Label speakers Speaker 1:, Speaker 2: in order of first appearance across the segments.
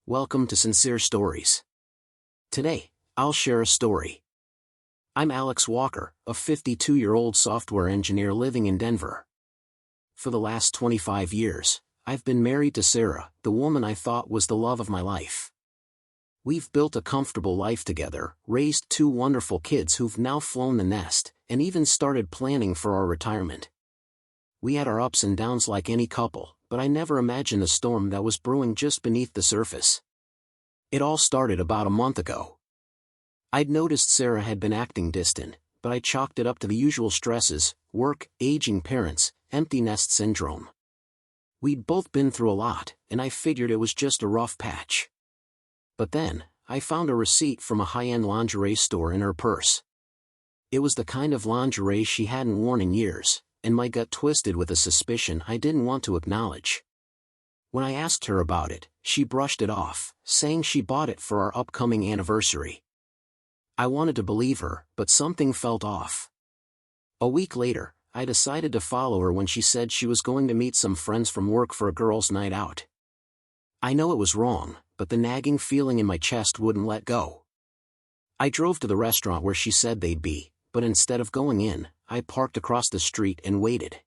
Speaker 1: Welcome to Sincere Stories. Today, I'll share a story. I'm Alex Walker, a 52-year-old software engineer living in Denver. For the last 25 years, I've been married to Sarah, the woman I thought was the love of my life. We've built a comfortable life together, raised two wonderful kids who've now flown the nest, and even started planning for our retirement. We had our ups and downs like any couple, but I never imagined the storm that was brewing just beneath the surface. It all started about a month ago. I'd noticed Sarah had been acting distant, but I chalked it up to the usual stresses: work, aging parents, empty nest syndrome. We'd both been through a lot, and I figured it was just a rough patch. But then, I found a receipt from a high-end lingerie store in her purse. It was the kind of lingerie she hadn't worn in years, and my gut twisted with a suspicion I didn't want to acknowledge. When I asked her about it, she brushed it off, saying she bought it for our upcoming anniversary. I wanted to believe her, but something felt off. A week later, I decided to follow her when she said she was going to meet some friends from work for a girls' night out. I know it was wrong, but the nagging feeling in my chest wouldn't let go. I drove to the restaurant where she said they'd be, but instead of going in, I parked across the street and waited.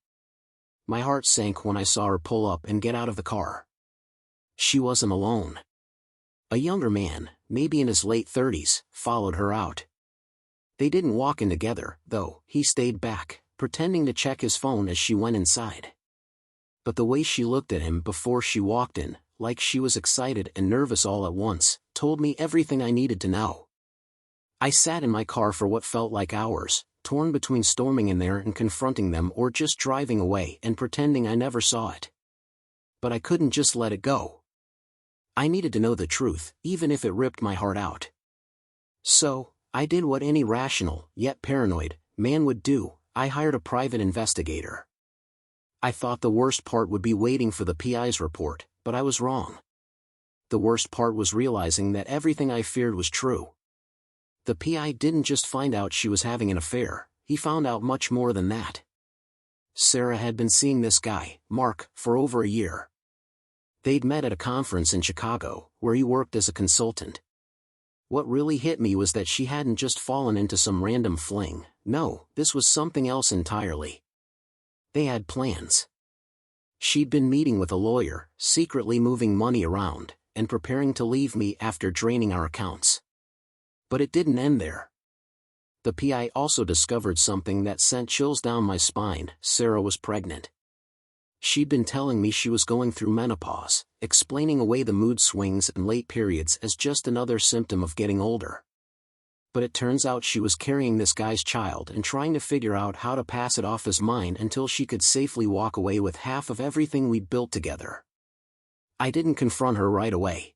Speaker 1: My heart sank when I saw her pull up and get out of the car. She wasn't alone. A younger man, maybe in his late 30s, followed her out. They didn't walk in together, though. He stayed back, pretending to check his phone as she went inside. But the way she looked at him before she walked in, like she was excited and nervous all at once, told me everything I needed to know. I sat in my car for what felt like hours, torn between storming in there and confronting them or just driving away and pretending I never saw it. But I couldn't just let it go. I needed to know the truth, even if it ripped my heart out. So, I did what any rational, yet paranoid, man would do. I hired a private investigator. I thought the worst part would be waiting for the PI's report, but I was wrong. The worst part was realizing that everything I feared was true. The PI didn't just find out she was having an affair, he found out much more than that. Sarah had been seeing this guy, Mark, for over a year. They'd met at a conference in Chicago, where he worked as a consultant. What really hit me was that she hadn't just fallen into some random fling. No, this was something else entirely. They had plans. She'd been meeting with a lawyer, secretly moving money around, and preparing to leave me after draining our accounts. But it didn't end there. The PI also discovered something that sent chills down my spine: Sarah was pregnant. She'd been telling me she was going through menopause, explaining away the mood swings and late periods as just another symptom of getting older. But it turns out she was carrying this guy's child and trying to figure out how to pass it off as mine until she could safely walk away with half of everything we'd built together. I didn't confront her right away.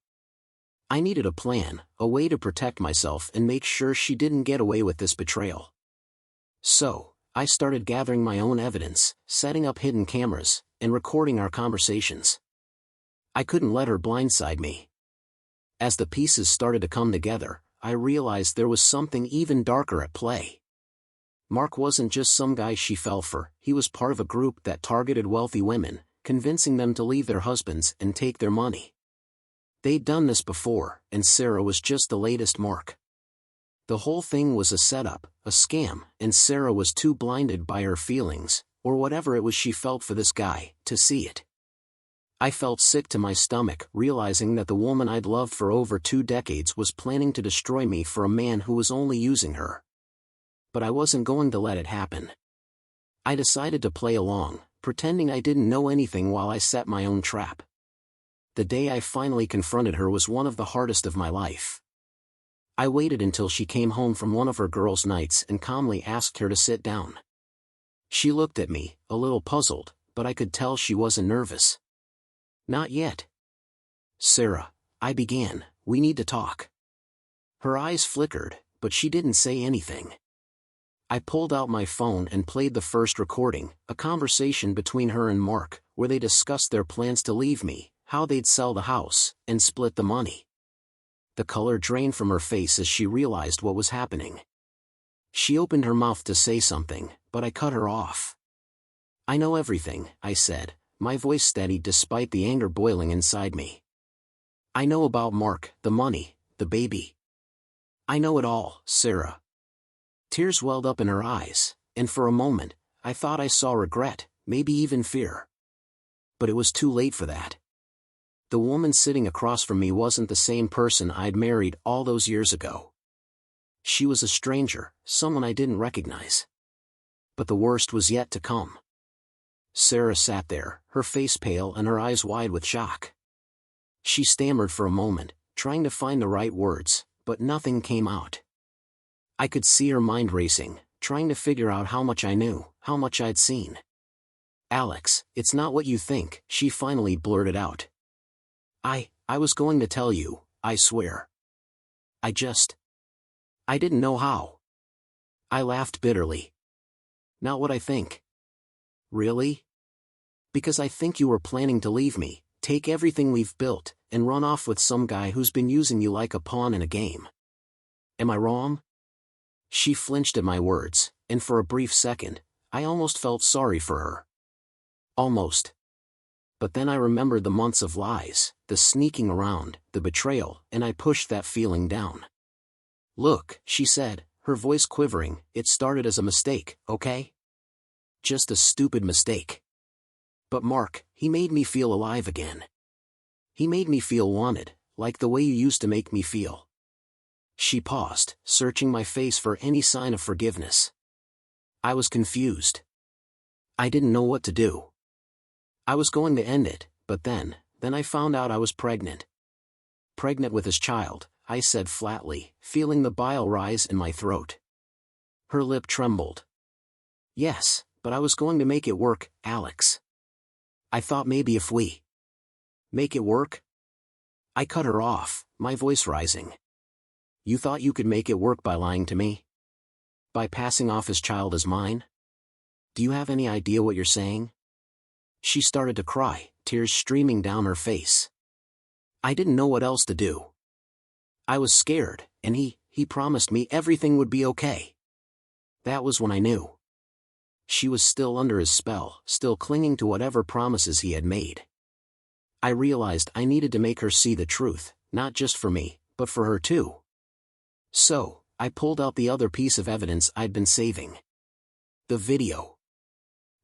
Speaker 1: I needed a plan, a way to protect myself and make sure she didn't get away with this betrayal. So, I started gathering my own evidence, setting up hidden cameras, and recording our conversations. I couldn't let her blindside me. As the pieces started to come together, I realized there was something even darker at play. Mark wasn't just some guy she fell for, he was part of a group that targeted wealthy women, convincing them to leave their husbands and take their money. They'd done this before, and Sarah was just the latest mark. The whole thing was a setup, a scam, and Sarah was too blinded by her feelings, or whatever it was she felt for this guy, to see it. I felt sick to my stomach, realizing that the woman I'd loved for over 2 decades was planning to destroy me for a man who was only using her. But I wasn't going to let it happen. I decided to play along, pretending I didn't know anything while I set my own trap. The day I finally confronted her was one of the hardest of my life. I waited until she came home from one of her girls' nights and calmly asked her to sit down. She looked at me, a little puzzled, but I could tell she wasn't nervous. "Not yet." "Sarah," I began, "we need to talk." Her eyes flickered, but she didn't say anything. I pulled out my phone and played the first recording, a conversation between her and Mark, where they discussed their plans to leave me, how they'd sell the house, and split the money. The color drained from her face as she realized what was happening. She opened her mouth to say something, but I cut her off. "I know everything," I said, my voice steady despite the anger boiling inside me. I know about Mark, the money, the baby. I know it all, Sarah. Tears welled up in her eyes, and for a moment, I thought I saw regret, maybe even fear. But it was too late for that. The woman sitting across from me wasn't the same person I'd married all those years ago. She was a stranger, someone I didn't recognize. But the worst was yet to come. Sarah sat there, her face pale and her eyes wide with shock. She stammered for a moment, trying to find the right words, but nothing came out. I could see her mind racing, trying to figure out how much I knew, how much I'd seen. "Alex, it's not what you think," she finally blurted out. I was going to tell you, I swear. I didn't know how." I laughed bitterly. "Not what I think." "Really? Because I think you were planning to leave me, take everything we've built, and run off with some guy who's been using you like a pawn in a game. Am I wrong?" She flinched at my words, and for a brief second, I almost felt sorry for her. Almost. But then I remembered the months of lies, the sneaking around, the betrayal, and I pushed that feeling down. "Look," she said, her voice quivering, "it started as a mistake, okay? Just a stupid mistake. But Mark, he made me feel alive again. He made me feel wanted, like the way you used to make me feel." She paused, searching my face for any sign of forgiveness. I was confused. I didn't know what to do. I was going to end it, but then I found out I was pregnant. "Pregnant with his child," I said flatly, feeling the bile rise in my throat. Her lip trembled. "Yes, but I was going to make it work, Alex. I thought maybe if we make it work?" I cut her off, my voice rising. "You thought you could make it work by lying to me? By passing off his child as mine? Do you have any idea what you're saying?" She started to cry, tears streaming down her face. I didn't know what else to do. I was scared, and he promised me everything would be okay. That was when I knew. She was still under his spell, still clinging to whatever promises he had made. I realized I needed to make her see the truth, not just for me, but for her too. So, I pulled out the other piece of evidence I'd been saving. The video.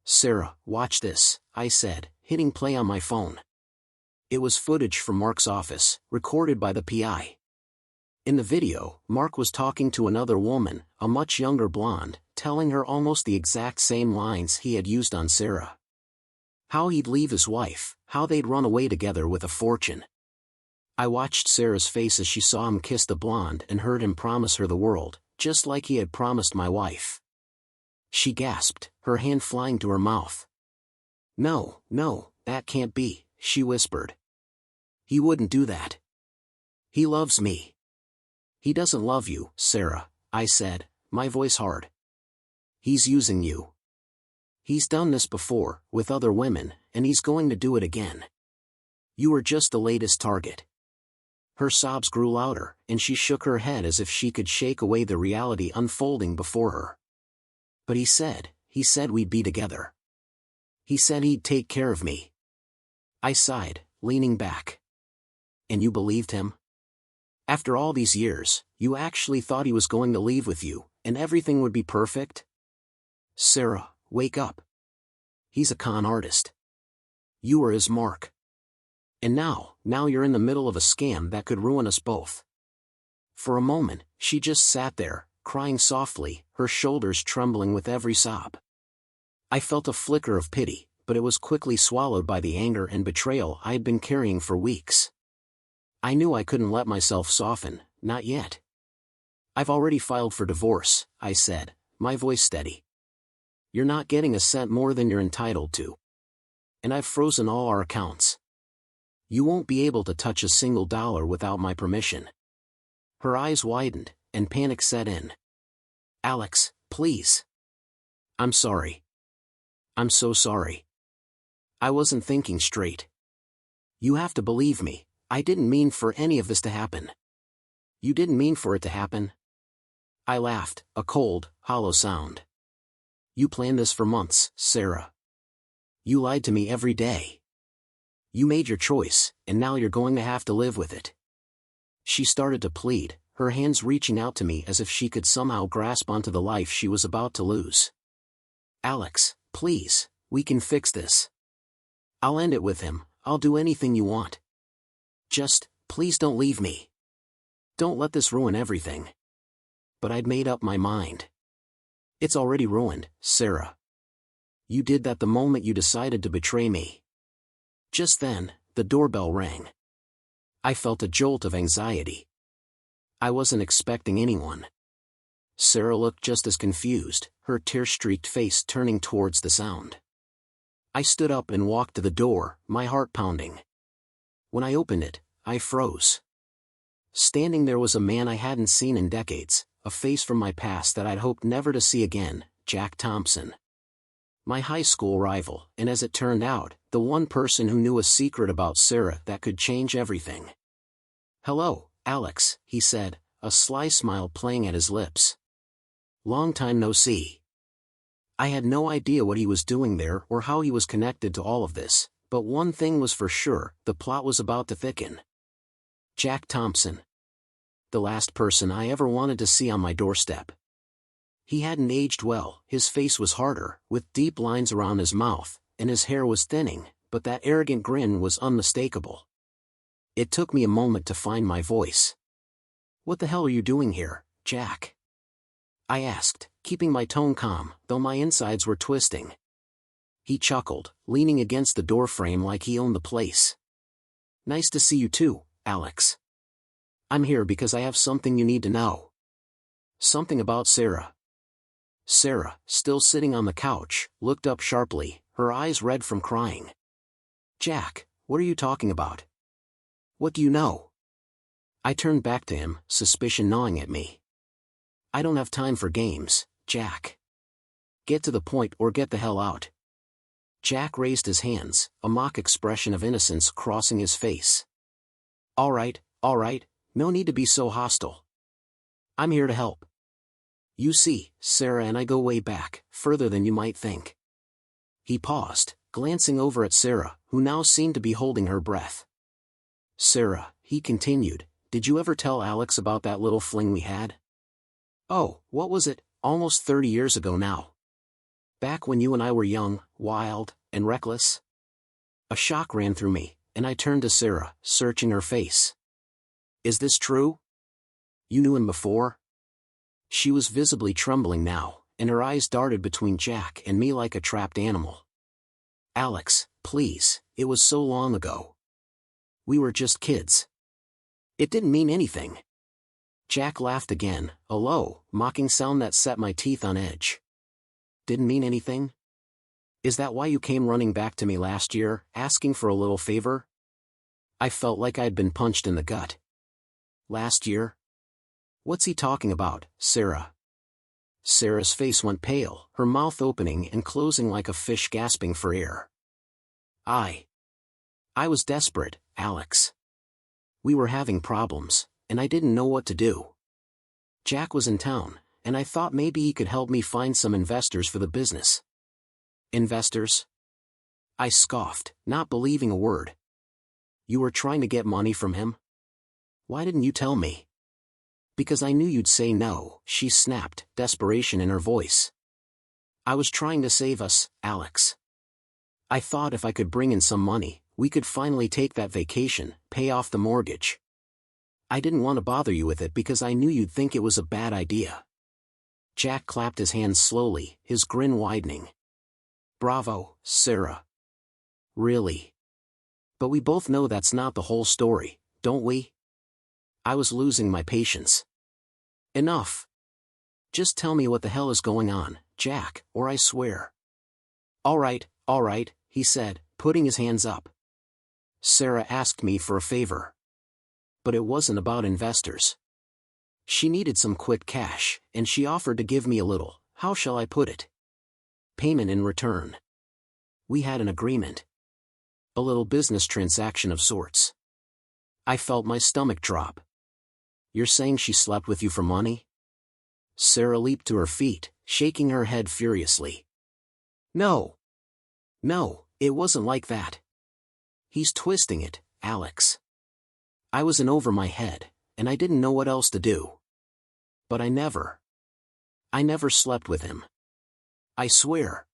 Speaker 1: "Sarah, watch this," I said, hitting play on my phone. It was footage from Mark's office, recorded by the PI. In the video, Mark was talking to another woman, a much younger blonde, telling her almost the exact same lines he had used on Sarah. How he'd leave his wife, how they'd run away together with a fortune. I watched Sarah's face as she saw him kiss the blonde and heard him promise her the world, just like he had promised my wife. She gasped, her hand flying to her mouth. No, that can't be," she whispered. "He wouldn't do that. He loves me." "He doesn't love you, Sarah," I said, my voice hard. "He's using you. He's done this before, with other women, and he's going to do it again. You were just the latest target." Her sobs grew louder, and she shook her head as if she could shake away the reality unfolding before her. "But he said we'd be together. He said he'd take care of me." I sighed, leaning back. "And you believed him? After all these years, you actually thought he was going to leave with you, and everything would be perfect?" "Sarah, wake up. He's a con artist. You were his mark. And now you're in the middle of a scam that could ruin us both." For a moment, she just sat there, crying softly, her shoulders trembling with every sob. I felt a flicker of pity, but it was quickly swallowed by the anger and betrayal I had been carrying for weeks. I knew I couldn't let myself soften, not yet. "I've already filed for divorce," I said, my voice steady. "You're not getting a cent more than you're entitled to. And I've frozen all our accounts. You won't be able to touch a single dollar without my permission." Her eyes widened, and panic set in. "Alex, please. I'm sorry. I'm so sorry. I wasn't thinking straight. You have to believe me, I didn't mean for any of this to happen." "You didn't mean for it to happen?" I laughed, a cold, hollow sound. "You planned this for months, Sarah. You lied to me every day. You made your choice, and now you're going to have to live with it. She started to plead, her hands reaching out to me as if she could somehow grasp onto the life she was about to lose. Alex, please, we can fix this. I'll end it with him, I'll do anything you want. Just, please don't leave me. Don't let this ruin everything. But I'd made up my mind. It's already ruined, Sarah. You did that the moment you decided to betray me. Just then, the doorbell rang. I felt a jolt of anxiety. I wasn't expecting anyone. Sarah looked just as confused, her tear-streaked face turning towards the sound. I stood up and walked to the door, my heart pounding. When I opened it, I froze. Standing there was a man I hadn't seen in decades, a face from my past that I'd hoped never to see again, Jack Thompson. My high school rival, and as it turned out, the one person who knew a secret about Sarah that could change everything. "Hello, Alex," he said, a sly smile playing at his lips. "Long time no see." I had no idea what he was doing there or how he was connected to all of this, but one thing was for sure, the plot was about to thicken. Jack Thompson. The last person I ever wanted to see on my doorstep. He hadn't aged well, his face was harder, with deep lines around his mouth, and his hair was thinning, but that arrogant grin was unmistakable. It took me a moment to find my voice. "What the hell are you doing here, Jack?" I asked, keeping my tone calm, though my insides were twisting. He chuckled, leaning against the doorframe like he owned the place. "Nice to see you too, Alex. I'm here because I have something you need to know. Something about Sarah." Sarah, still sitting on the couch, looked up sharply, her eyes red from crying. "Jack, what are you talking about? What do you know?" I turned back to him, suspicion gnawing at me. "I don't have time for games, Jack. Get to the point or get the hell out." Jack raised his hands, a mock expression of innocence crossing his face. All right, no need to be so hostile. I'm here to help. You see, Sarah and I go way back, further than you might think." He paused, glancing over at Sarah, who now seemed to be holding her breath. "Sarah," he continued, "did you ever tell Alex about that little fling we had? Oh, what was it, almost 30 years ago now? Back when you and I were young, wild, and reckless?" A shock ran through me, and I turned to Sarah, searching her face. "Is this true? You knew him before?" She was visibly trembling now, and her eyes darted between Jack and me like a trapped animal. "Alex, please, it was so long ago. We were just kids. It didn't mean anything." Jack laughed again, a low, mocking sound that set my teeth on edge. "Didn't mean anything? Is that why you came running back to me last year, asking for a little favor?" I felt like I'd been punched in the gut. "Last year? What's he talking about, Sarah?" Sarah's face went pale, her mouth opening and closing like a fish gasping for air. I was desperate, Alex. We were having problems, and I didn't know what to do. Jack was in town, and I thought maybe he could help me find some investors for the business." "Investors?" I scoffed, not believing a word. "You were trying to get money from him? Why didn't you tell me?" "Because I knew you'd say no," she snapped, desperation in her voice. "I was trying to save us, Alex. I thought if I could bring in some money, we could finally take that vacation, pay off the mortgage. I didn't want to bother you with it because I knew you'd think it was a bad idea." Jack clapped his hands slowly, his grin widening. "Bravo, Sarah. Really? But we both know that's not the whole story, don't we?" I was losing my patience. "Enough. Just tell me what the hell is going on, Jack, or I swear." All right, he said, putting his hands up. "Sarah asked me for a favor. But it wasn't about investors. She needed some quick cash, and she offered to give me a little, how shall I put it? Payment in return. We had an agreement. A little business transaction of sorts." I felt my stomach drop. "You're saying she slept with you for money?" Sarah leaped to her feet, shaking her head furiously. No, it wasn't like that. He's twisting it, Alex. I was in over my head, and I didn't know what else to do. But I never slept with him. I swear.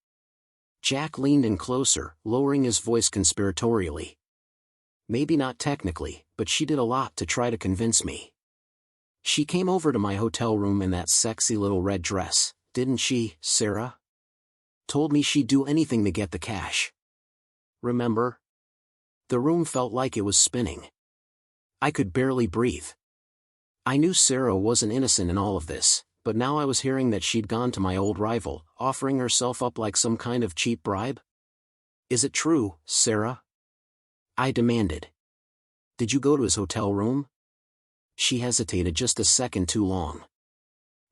Speaker 1: Jack leaned in closer, lowering his voice conspiratorially. Maybe not technically, but she did a lot to try to convince me. She came over to my hotel room in that sexy little red dress, didn't she, Sarah? Told me she'd do anything to get the cash. Remember? The room felt like it was spinning. I could barely breathe. I knew Sarah wasn't innocent in all of this, but now I was hearing that she'd gone to my old rival, offering herself up like some kind of cheap bribe. Is it true, Sarah? I demanded. Did you go to his hotel room? She hesitated just a second too long.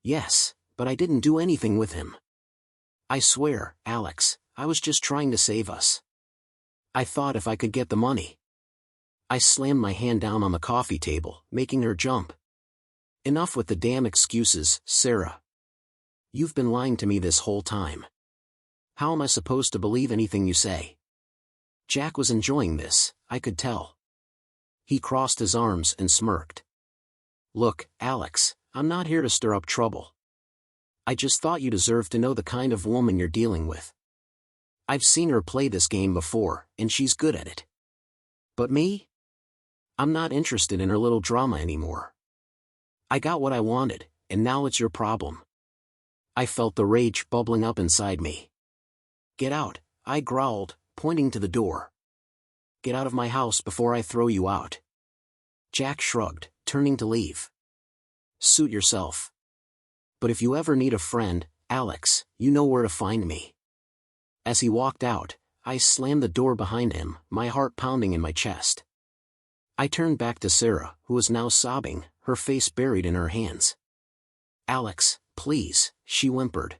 Speaker 1: Yes, but I didn't do anything with him. I swear, Alex, I was just trying to save us. I thought if I could get the money. I slammed my hand down on the coffee table, making her jump. Enough with the damn excuses, Sarah. You've been lying to me this whole time. How am I supposed to believe anything you say? Jack was enjoying this, I could tell. He crossed his arms and smirked. Look, Alex, I'm not here to stir up trouble. I just thought you deserved to know the kind of woman you're dealing with. I've seen her play this game before, and she's good at it. But me? I'm not interested in her little drama anymore. I got what I wanted, and now it's your problem. I felt the rage bubbling up inside me. Get out, I growled, pointing to the door. Get out of my house before I throw you out. Jack shrugged, turning to leave. Suit yourself. But if you ever need a friend, Alex, you know where to find me. As he walked out, I slammed the door behind him, my heart pounding in my chest. I turned back to Sarah, who was now sobbing, her face buried in her hands. Alex, please, she whimpered.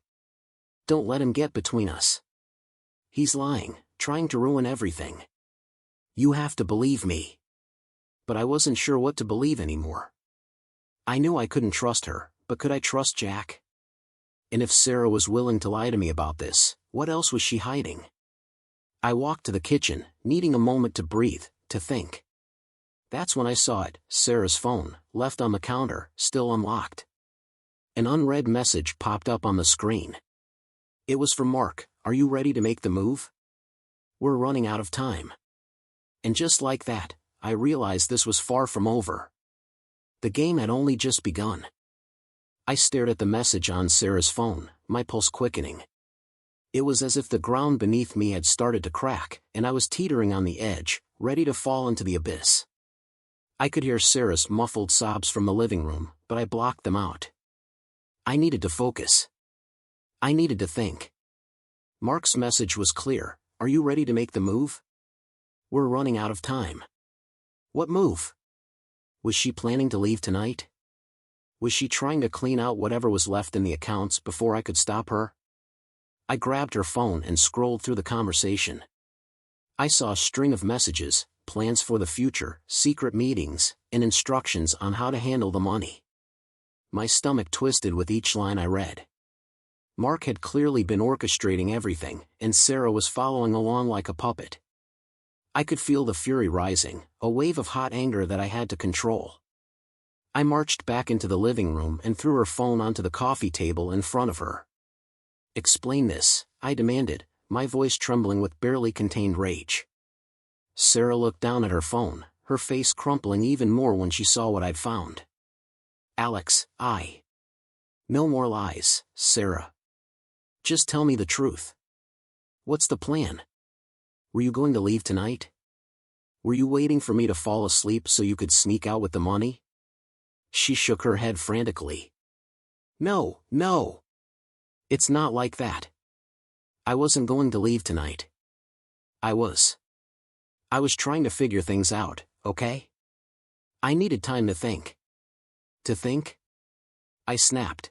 Speaker 1: Don't let him get between us. He's lying, trying to ruin everything. You have to believe me. But I wasn't sure what to believe anymore. I knew I couldn't trust her, but could I trust Jack? And if Sarah was willing to lie to me about this, what else was she hiding? I walked to the kitchen, needing a moment to breathe, to think. That's when I saw it, Sarah's phone, left on the counter, still unlocked. An unread message popped up on the screen. It was from Mark. Are you ready to make the move? We're running out of time. And just like that, I realized this was far from over. The game had only just begun. I stared at the message on Sarah's phone, my pulse quickening. It was as if the ground beneath me had started to crack, and I was teetering on the edge, ready to fall into the abyss. I could hear Sarah's muffled sobs from the living room, but I blocked them out. I needed to focus. I needed to think. Mark's message was clear. Are you ready to make the move? We're running out of time. What move? Was she planning to leave tonight? Was she trying to clean out whatever was left in the accounts before I could stop her? I grabbed her phone and scrolled through the conversation. I saw a string of messages, plans for the future, secret meetings, and instructions on how to handle the money. My stomach twisted with each line I read. Mark had clearly been orchestrating everything, and Sarah was following along like a puppet. I could feel the fury rising, a wave of hot anger that I had to control. I marched back into the living room and threw her phone onto the coffee table in front of her. Explain this, I demanded, my voice trembling with barely contained rage. Sarah looked down at her phone, her face crumpling even more when she saw what I'd found. Alex, No more lies, Sarah. Just tell me the truth. What's the plan? Were you going to leave tonight? Were you waiting for me to fall asleep so you could sneak out with the money? She shook her head frantically. No. It's not like that. I wasn't going to leave tonight. I was trying to figure things out, okay? I needed time to think. To think? I snapped.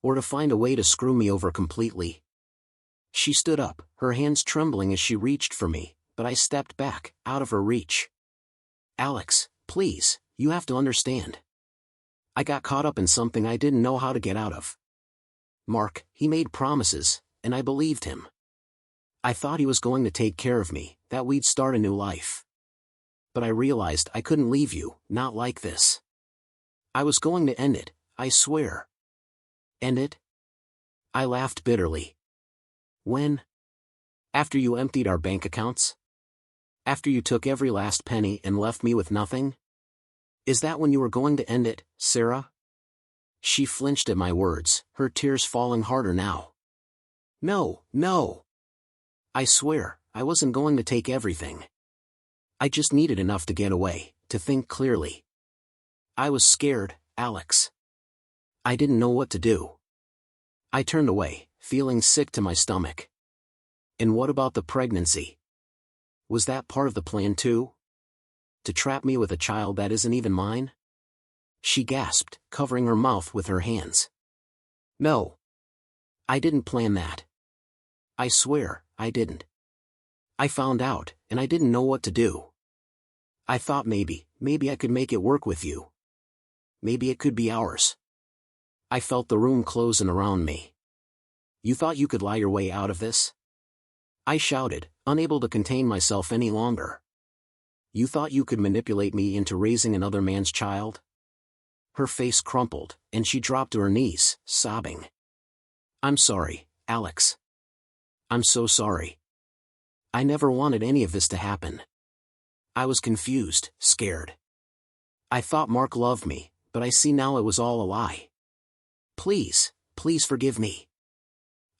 Speaker 1: Or to find a way to screw me over completely. She stood up, her hands trembling as she reached for me, but I stepped back, out of her reach. Alex, please, you have to understand. I got caught up in something I didn't know how to get out of. Mark, he made promises, and I believed him. I thought he was going to take care of me, that we'd start a new life. But I realized I couldn't leave you, not like this. I was going to end it, I swear. End it? I laughed bitterly. When? After you emptied our bank accounts? After you took every last penny and left me with nothing? Is that when you were going to end it, Sarah? She flinched at my words, her tears falling harder now. No, no. I swear, I wasn't going to take everything. I just needed enough to get away, to think clearly. I was scared, Alex. I didn't know what to do. I turned away, feeling sick to my stomach. And what about the pregnancy? Was that part of the plan too? To trap me with a child that isn't even mine? She gasped, covering her mouth with her hands. No. I didn't plan that. I swear, I didn't. I found out, and I didn't know what to do. I thought maybe I could make it work with you. Maybe it could be ours. I felt the room close in around me. You thought you could lie your way out of this? I shouted, unable to contain myself any longer. You thought you could manipulate me into raising another man's child? Her face crumpled, and she dropped to her knees, sobbing. I'm sorry, Alex. I'm so sorry. I never wanted any of this to happen. I was confused, scared. I thought Mark loved me, but I see now it was all a lie. Please, please forgive me.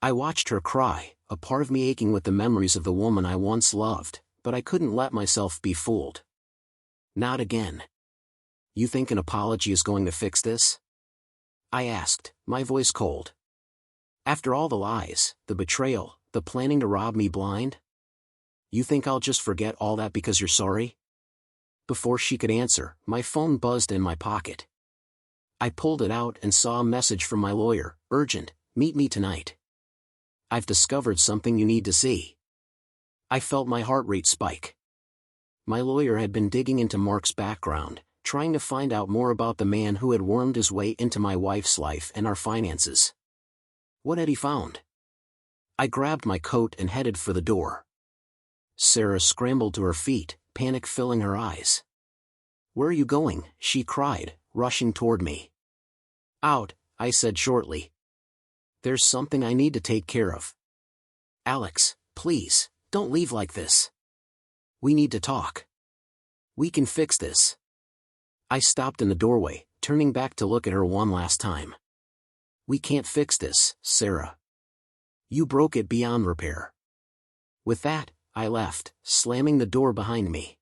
Speaker 1: I watched her cry, a part of me aching with the memories of the woman I once loved, but I couldn't let myself be fooled. Not again. You think an apology is going to fix this? I asked, my voice cold. After all the lies, the betrayal, the planning to rob me blind? You think I'll just forget all that because you're sorry? Before she could answer, my phone buzzed in my pocket. I pulled it out and saw a message from my lawyer, urgent, meet me tonight. I've discovered something you need to see. I felt my heart rate spike. My lawyer had been digging into Mark's background, trying to find out more about the man who had wormed his way into my wife's life and our finances. What had he found? I grabbed my coat and headed for the door. Sarah scrambled to her feet, panic filling her eyes. Where are you going? She cried, rushing toward me. Out, I said shortly. There's something I need to take care of. Alex, please, don't leave like this. We need to talk. We can fix this. I stopped in the doorway, turning back to look at her one last time. We can't fix this, Sarah. You broke it beyond repair. With that, I left, slamming the door behind me.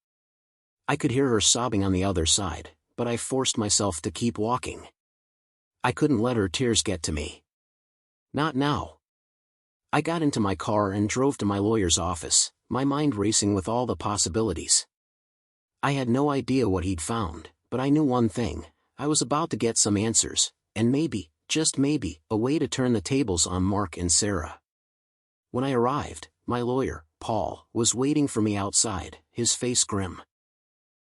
Speaker 1: I could hear her sobbing on the other side, but I forced myself to keep walking. I couldn't let her tears get to me. Not now. I got into my car and drove to my lawyer's office, my mind racing with all the possibilities. I had no idea what he'd found, but I knew one thing: I was about to get some answers, and maybe, just maybe, a way to turn the tables on Mark and Sarah. When I arrived, my lawyer, Paul, was waiting for me outside, his face grim.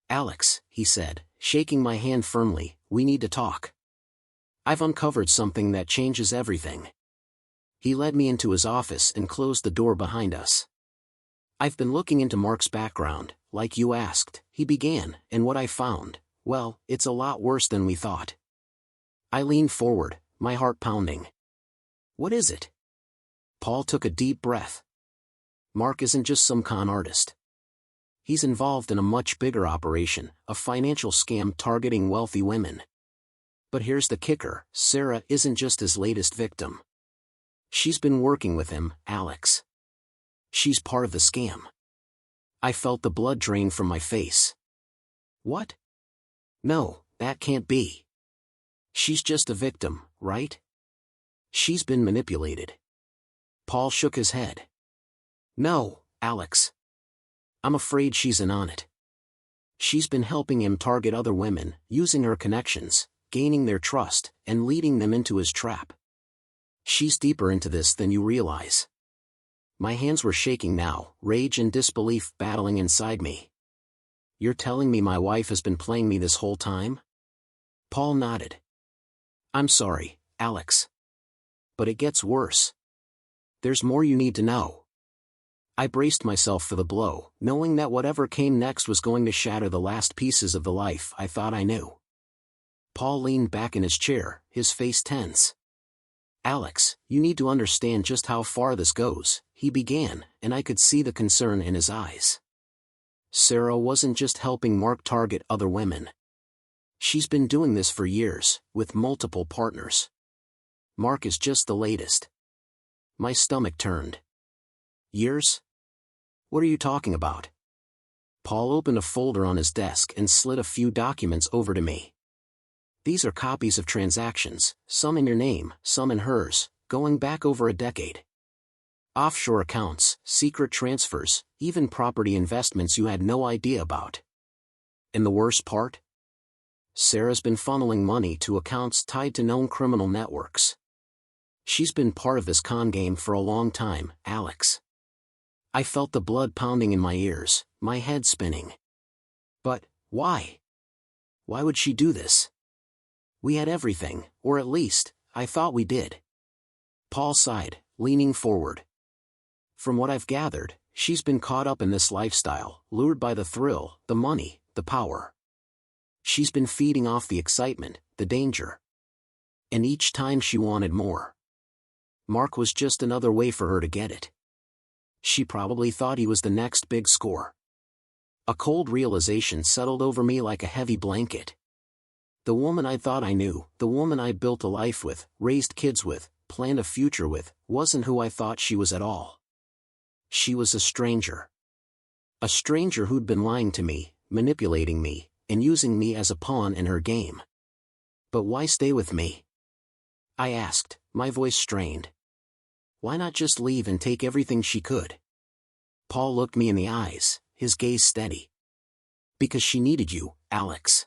Speaker 1: Alex, he said, shaking my hand firmly, we need to talk. I've uncovered something that changes everything. He led me into his office and closed the door behind us. I've been looking into Mark's background, like you asked, he began, and what I found, well, it's a lot worse than we thought. I leaned forward, my heart pounding. What is it? Paul took a deep breath. Mark isn't just some con artist. He's involved in a much bigger operation, a financial scam targeting wealthy women. But here's the kicker: Sarah isn't just his latest victim. She's been working with him, Alex. She's part of the scam. I felt the blood drain from my face. What? No, that can't be. She's just a victim, right? She's been manipulated. Paul shook his head. No, Alex. I'm afraid she's in on it. She's been helping him target other women, using her connections, gaining their trust, and leading them into his trap. She's deeper into this than you realize. My hands were shaking now, rage and disbelief battling inside me. You're telling me my wife has been playing me this whole time? Paul nodded. I'm sorry, Alex. But it gets worse. There's more you need to know. I braced myself for the blow, knowing that whatever came next was going to shatter the last pieces of the life I thought I knew. Paul leaned back in his chair, his face tense. "Alex, you need to understand just how far this goes," he began, and I could see the concern in his eyes. "Sarah wasn't just helping Mark target other women. She's been doing this for years, with multiple partners. Mark is just the latest." My stomach turned. "Years? What are you talking about?" Paul opened a folder on his desk and slid a few documents over to me. "These are copies of transactions, some in your name, some in hers, going back over a decade. Offshore accounts, secret transfers, even property investments you had no idea about. And the worst part? Sarah's been funneling money to accounts tied to known criminal networks. She's been part of this con game for a long time, Alex." I felt the blood pounding in my ears, my head spinning. But, why? Why would she do this? We had everything, or at least, I thought we did. Paul sighed, leaning forward. "From what I've gathered, she's been caught up in this lifestyle, lured by the thrill, the money, the power. She's been feeding off the excitement, the danger. And each time she wanted more. Mark was just another way for her to get it. She probably thought he was the next big score." A cold realization settled over me like a heavy blanket. The woman I thought I knew, the woman I'd built a life with, raised kids with, planned a future with, wasn't who I thought she was at all. She was a stranger. A stranger who'd been lying to me, manipulating me, and using me as a pawn in her game. "But why stay with me?" I asked, my voice strained. "Why not just leave and take everything she could?" Paul looked me in the eyes, his gaze steady. "Because she needed you, Alex.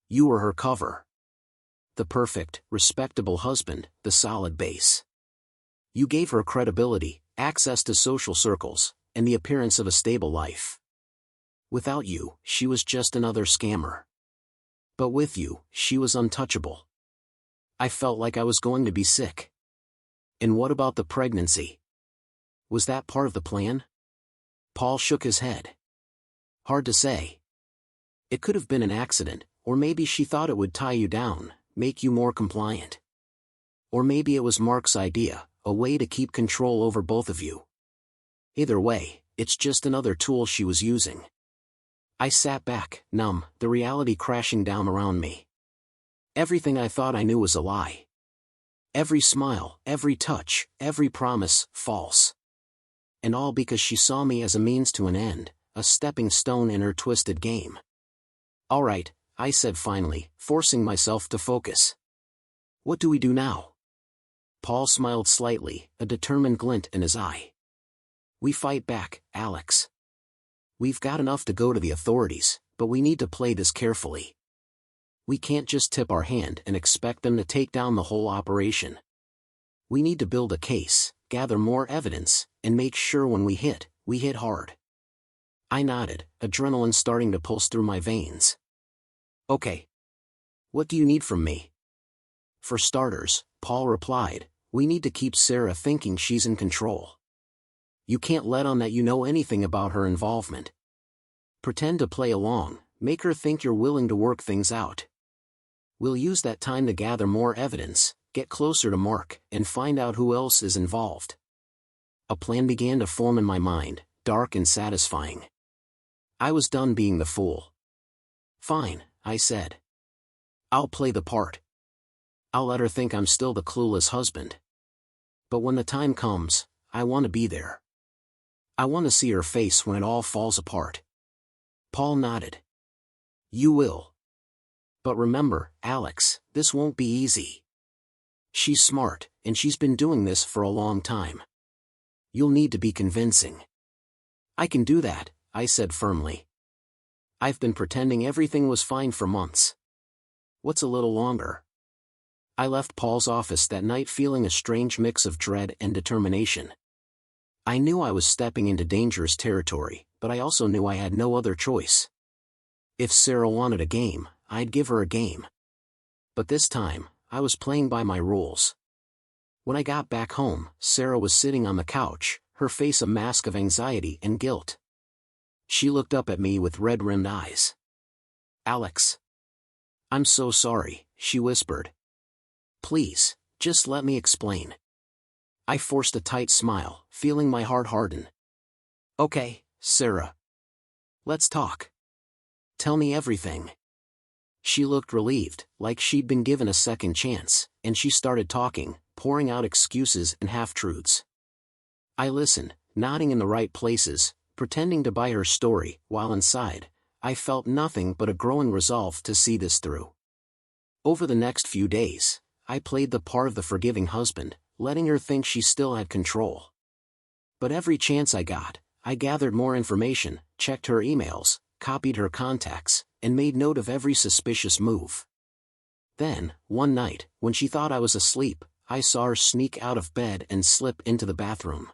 Speaker 1: You were her cover. The perfect, respectable husband, the solid base. You gave her credibility, access to social circles, and the appearance of a stable life. Without you, she was just another scammer. But with you, she was untouchable." I felt like I was going to be sick. "And what about the pregnancy? Was that part of the plan?" Paul shook his head. "Hard to say. It could have been an accident, or maybe she thought it would tie you down, make you more compliant. Or maybe it was Mark's idea, a way to keep control over both of you. Either way, it's just another tool she was using." I sat back, numb, the reality crashing down around me. Everything I thought I knew was a lie. Every smile, every touch, every promise, false. And all because she saw me as a means to an end, a stepping stone in her twisted game. "All right," I said finally, forcing myself to focus. "What do we do now?" Paul smiled slightly, a determined glint in his eye. "We fight back, Alex. We've got enough to go to the authorities, but we need to play this carefully. We can't just tip our hand and expect them to take down the whole operation. We need to build a case, gather more evidence, and make sure when we hit hard." I nodded, adrenaline starting to pulse through my veins. "Okay. What do you need from me?" "For starters," Paul replied, "we need to keep Sarah thinking she's in control. You can't let on that you know anything about her involvement. Pretend to play along, make her think you're willing to work things out. We'll use that time to gather more evidence, get closer to Mark, and find out who else is involved." A plan began to form in my mind, dark and satisfying. I was done being the fool. "Fine," I said. "I'll play the part. I'll let her think I'm still the clueless husband. But when the time comes, I want to be there. I want to see her face when it all falls apart." Paul nodded. "You will. But remember, Alex, this won't be easy. She's smart, and she's been doing this for a long time. You'll need to be convincing." "I can do that," I said firmly. "I've been pretending everything was fine for months. What's a little longer?" I left Paul's office that night feeling a strange mix of dread and determination. I knew I was stepping into dangerous territory, but I also knew I had no other choice. If Sarah wanted a game, I'd give her a game. But this time, I was playing by my rules. When I got back home, Sarah was sitting on the couch, her face a mask of anxiety and guilt. She looked up at me with red-rimmed eyes. "Alex. I'm so sorry," she whispered. "Please, just let me explain." I forced a tight smile, feeling my heart harden. "Okay, Sarah. Let's talk. Tell me everything." She looked relieved, like she'd been given a second chance, and she started talking, pouring out excuses and half-truths. I listened, nodding in the right places, pretending to buy her story, while inside, I felt nothing but a growing resolve to see this through. Over the next few days, I played the part of the forgiving husband, letting her think she still had control. But every chance I got, I gathered more information, checked her emails, copied her contacts, and made note of every suspicious move. Then, one night, when she thought I was asleep, I saw her sneak out of bed and slip into the bathroom.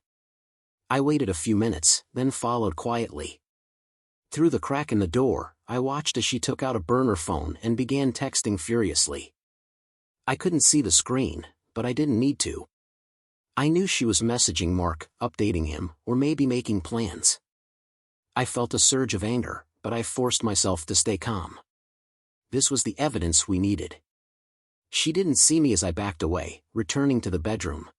Speaker 1: I waited a few minutes, then followed quietly. Through the crack in the door, I watched as she took out a burner phone and began texting furiously. I couldn't see the screen, but I didn't need to. I knew she was messaging Mark, updating him, or maybe making plans. I felt a surge of anger, but I forced myself to stay calm. This was the evidence we needed. She didn't see me as I backed away, returning to the bedroom.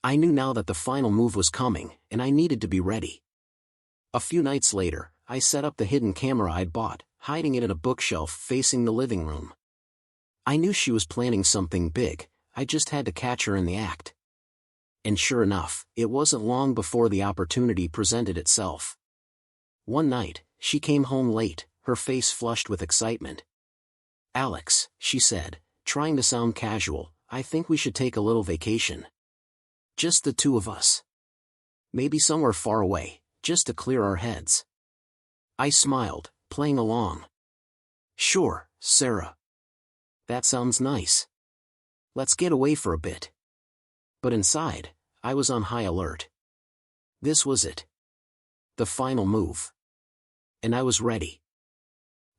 Speaker 1: I knew now that the final move was coming, and I needed to be ready. A few nights later, I set up the hidden camera I'd bought, hiding it in a bookshelf facing the living room. I knew she was planning something big, I just had to catch her in the act. And sure enough, it wasn't long before the opportunity presented itself. One night, she came home late, her face flushed with excitement. "Alex," she said, trying to sound casual, "I think we should take a little vacation. Just the two of us. Maybe somewhere far away, just to clear our heads." I smiled, playing along. "Sure, Sarah. That sounds nice. Let's get away for a bit." But inside, I was on high alert. This was it. The final move. And I was ready.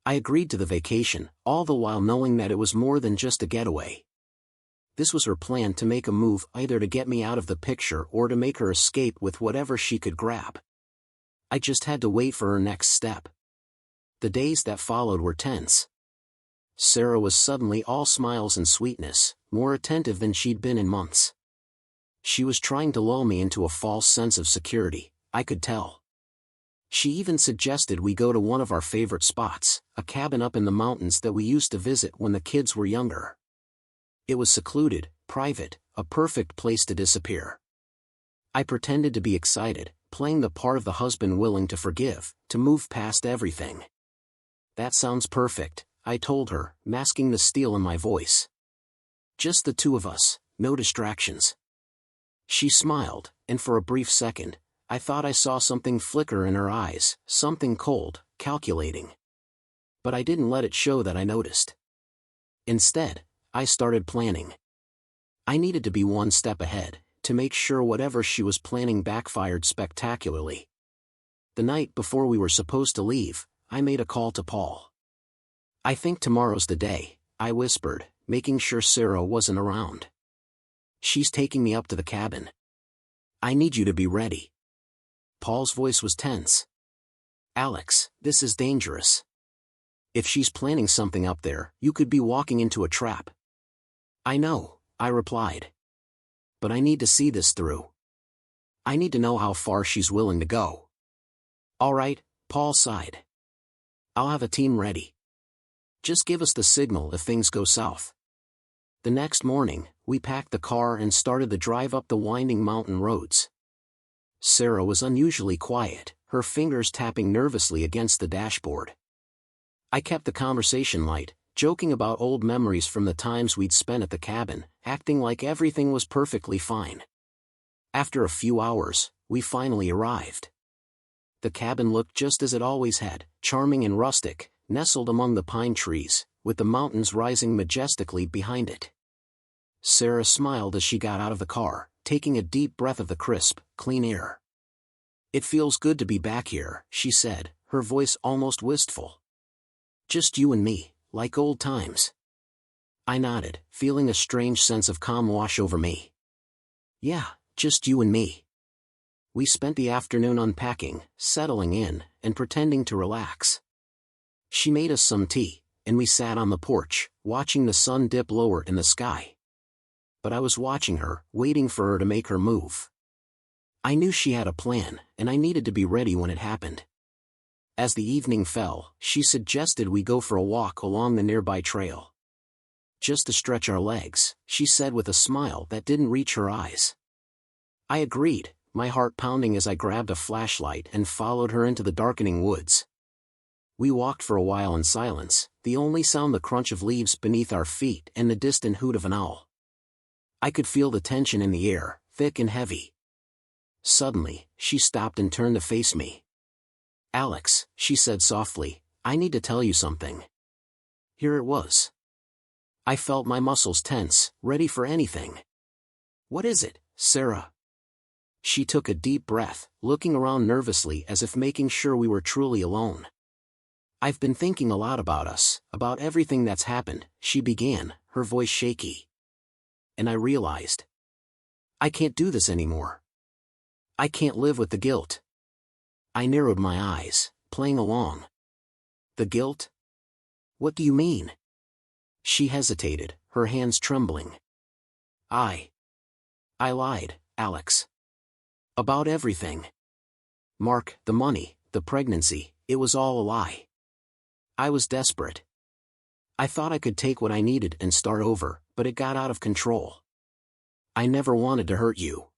Speaker 1: I agreed to the vacation, all the while knowing that it was more than just a getaway. This was her plan to make a move either to get me out of the picture or to make her escape with whatever she could grab. I just had to wait for her next step. The days that followed were tense. Sarah was suddenly all smiles and sweetness, more attentive than she'd been in months. She was trying to lull me into a false sense of security, I could tell. She even suggested we go to one of our favorite spots, a cabin up in the mountains that we used to visit when the kids were younger. It was secluded, private, a perfect place to disappear. I pretended to be excited, playing the part of the husband willing to forgive, to move past everything. "That sounds perfect," I told her, masking the steel in my voice. "Just the two of us, no distractions." She smiled, and for a brief second, I thought I saw something flicker in her eyes, something cold, calculating. But I didn't let it show that I noticed. Instead, I started planning. I needed to be one step ahead, to make sure whatever she was planning backfired spectacularly. The night before we were supposed to leave, I made a call to Paul. "I think tomorrow's the day," I whispered, making sure Sarah wasn't around. "She's taking me up to the cabin. I need you to be ready." Paul's voice was tense. "Alex, this is dangerous. If she's planning something up there, you could be walking into a trap." "I know," I replied. "But I need to see this through. I need to know how far she's willing to go." "All right," Paul sighed. "I'll have a team ready. Just give us the signal if things go south." The next morning, we packed the car and started the drive up the winding mountain roads. Sarah was unusually quiet, her fingers tapping nervously against the dashboard. I kept the conversation light, joking about old memories from the times we'd spent at the cabin, acting like everything was perfectly fine. After a few hours, we finally arrived. The cabin looked just as it always had, charming and rustic, nestled among the pine trees, with the mountains rising majestically behind it. Sarah smiled as she got out of the car, taking a deep breath of the crisp, clean air. "It feels good to be back here," she said, her voice almost wistful. "Just you and me, like old times." I nodded, feeling a strange sense of calm wash over me. "Yeah, just you and me." We spent the afternoon unpacking, settling in, and pretending to relax. She made us some tea, and we sat on the porch, watching the sun dip lower in the sky. But I was watching her, waiting for her to make her move. I knew she had a plan, and I needed to be ready when it happened. As the evening fell, she suggested we go for a walk along the nearby trail. Just to stretch our legs, she said with a smile that didn't reach her eyes. I agreed, my heart pounding as I grabbed a flashlight and followed her into the darkening woods. We walked for a while in silence, the only sound the crunch of leaves beneath our feet and the distant hoot of an owl. I could feel the tension in the air, thick and heavy. Suddenly, she stopped and turned to face me. "Alex," she said softly, "I need to tell you something." Here it was. I felt my muscles tense, ready for anything. "What is it, Sarah?" She took a deep breath, looking around nervously as if making sure we were truly alone. "I've been thinking a lot about us, about everything that's happened," she began, her voice shaky. And I realized. I can't do this anymore. I can't live with the guilt. I narrowed my eyes, playing along. "The guilt? What do you mean?" She hesitated, her hands trembling. I lied, Alex. About everything. Mark, the money, the pregnancy, it was all a lie. I was desperate. I thought I could take what I needed and start over, but it got out of control. I never wanted to hurt you.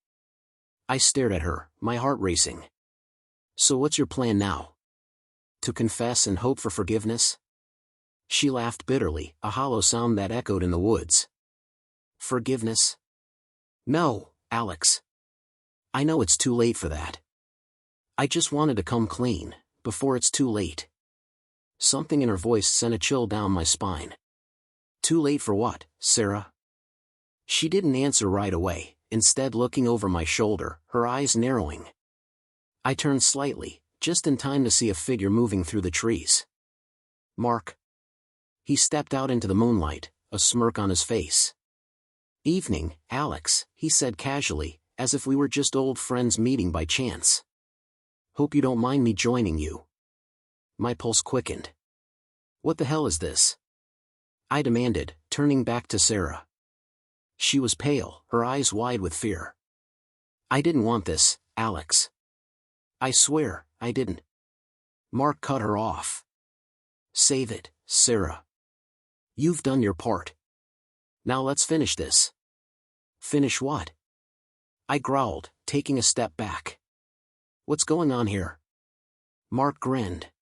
Speaker 1: I stared at her, my heart racing. "So what's your plan now? To confess and hope for forgiveness?" She laughed bitterly, a hollow sound that echoed in the woods. "Forgiveness? No, Alex. I know it's too late for that. I just wanted to come clean, before it's too late." Something in her voice sent a chill down my spine. "Too late for what, Sarah?" She didn't answer right away, instead looking over my shoulder, her eyes narrowing. I turned slightly, just in time to see a figure moving through the trees. "Mark." He stepped out into the moonlight, a smirk on his face. "Evening, Alex," he said casually, as if we were just old friends meeting by chance. "Hope you don't mind me joining you." My pulse quickened. "What the hell is this?" I demanded, turning back to Sarah. She was pale, her eyes wide with fear. "I didn't want this, Alex. I swear, I didn't." Mark cut her off. "Save it, Sarah. You've done your part. Now let's finish this." "Finish what?" I growled, taking a step back. "What's going on here?" Mark grinned.